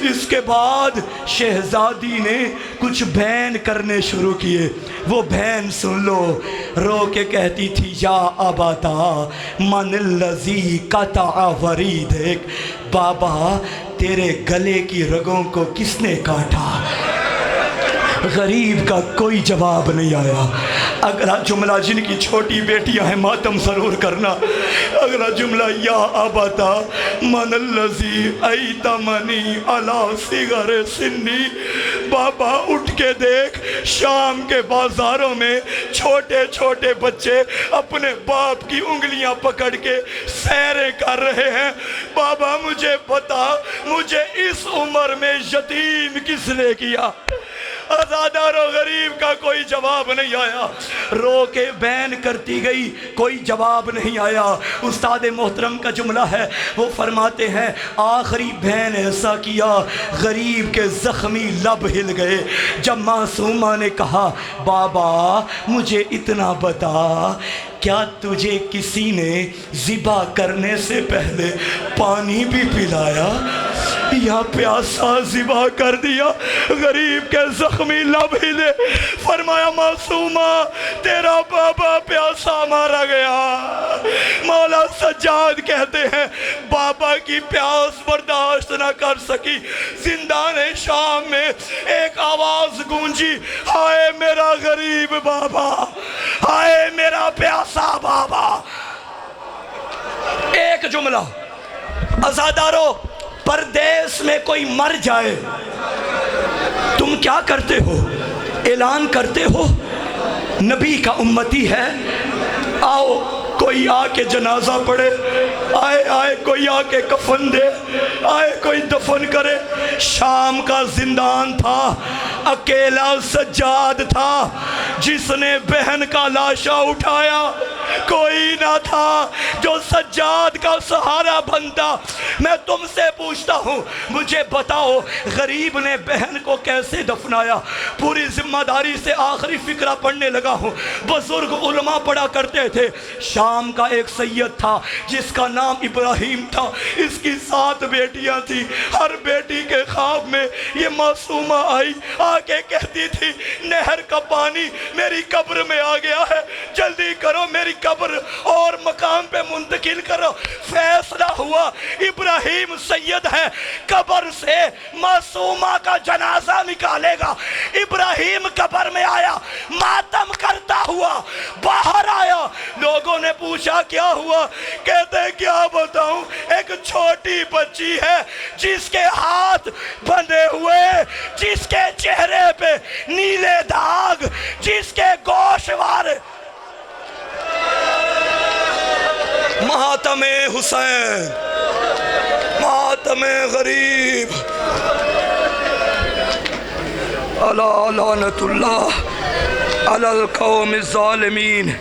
इसके बाद शहजादी ने कुछ बयान करने शुरू किए। वो बहन सुन लो, रो के कहती थी, या अबादा मन लजी कता वरीदेक, बाबा तेरे गले की रगों को किसने काटा। गरीब का कोई जवाब नहीं आया। अगला जुमला, जिनकी छोटी बेटियां हैं मातम जरूर करना। अगला जुमला, या अबाता मन लजी ऐतमनी अला सिगर सिन्नी, बाबा उठ के देख, शाम के बाजारों में छोटे छोटे बच्चे अपने बाप की उंगलियां पकड़ के सैरें कर रहे हैं। बाबा मुझे बता, मुझे इस उम्र में यतीम किसने किया। आजादार और गरीब का कोई जवाब नहीं आया। रो के बैन करती गई, कोई जवाब नहीं आया। उस्ताद मोहतरम का जुमला है, वो फरमाते हैं, आखिरी बहन ऐसा किया, गरीब के जख्मी लब हिल गए। जब मासूमा ने कहा, बाबा मुझे इतना बता, क्या तुझे किसी ने ज़िबा करने से पहले पानी भी पिलाया या प्यासा ज़िबा कर दिया। गरीब के जख्मी लब हिले। फरमाया, मासूमा तेरा बाबा प्यासा मारा गया। मौला सज्जाद कहते हैं, बाबा की प्यास बर्दाश्त न कर सकी, जिंदान शाम में एक आवाज गूंजी, हाय मेरा गरीब बाबा, हाय मेरा प्यासा बाबा। एक जुमला, अज़ादारो, परदेश में कोई मर जाए तुम क्या करते हो? ऐलान करते हो नबी का उम्मती है, आओ कोई आके जनाजा पढ़े, आए आए कोई आके कफन दे, आए कोई दफन करे। शाम का जिंदान था, अकेला सज्जाद था जिसने बहन का लाशा उठाया। कोई ना था जो सज्जाद का सहारा बनता। मैं तुमसे पूछता हूँ, मुझे बताओ, गरीब ने बहन को कैसे दफनाया? पूरी जिम्मेदारी से आखिरी फिक्रा पढ़ने लगा हूँ। बुजुर्ग उलमा पढ़ा करते थे। शाम का एक सैयद था जिसका नाम इब्राहिम था। इसकी 7 बेटियां थी। हर बेटी के ख्वाब में ये मासूमा आई, आके कहती थी, नहर का पानी मेरी कब्र में आ गया है, जल्दी करो मेरी कब्र और मकाम पे मुंतकिल करो। फैसला हुआ, इब्राहिम सैयद है, कब्र से मासूमा का जनाजा निकालेगा। इब्राहिम कब्र में आया, मातम करता हुआ बाहर आया। लोगों ने पूछा क्या हुआ? कहते क्या बताऊं, एक छोटी बच्ची है जिसके हाथ बंधे हुए, जिसके चेहरे पे नीले दाग, जिसके गोशवार। मातमे हुसैन, मातमे गरीब, अला लानतुल्लाह अलल कौम ज़ालिमीन।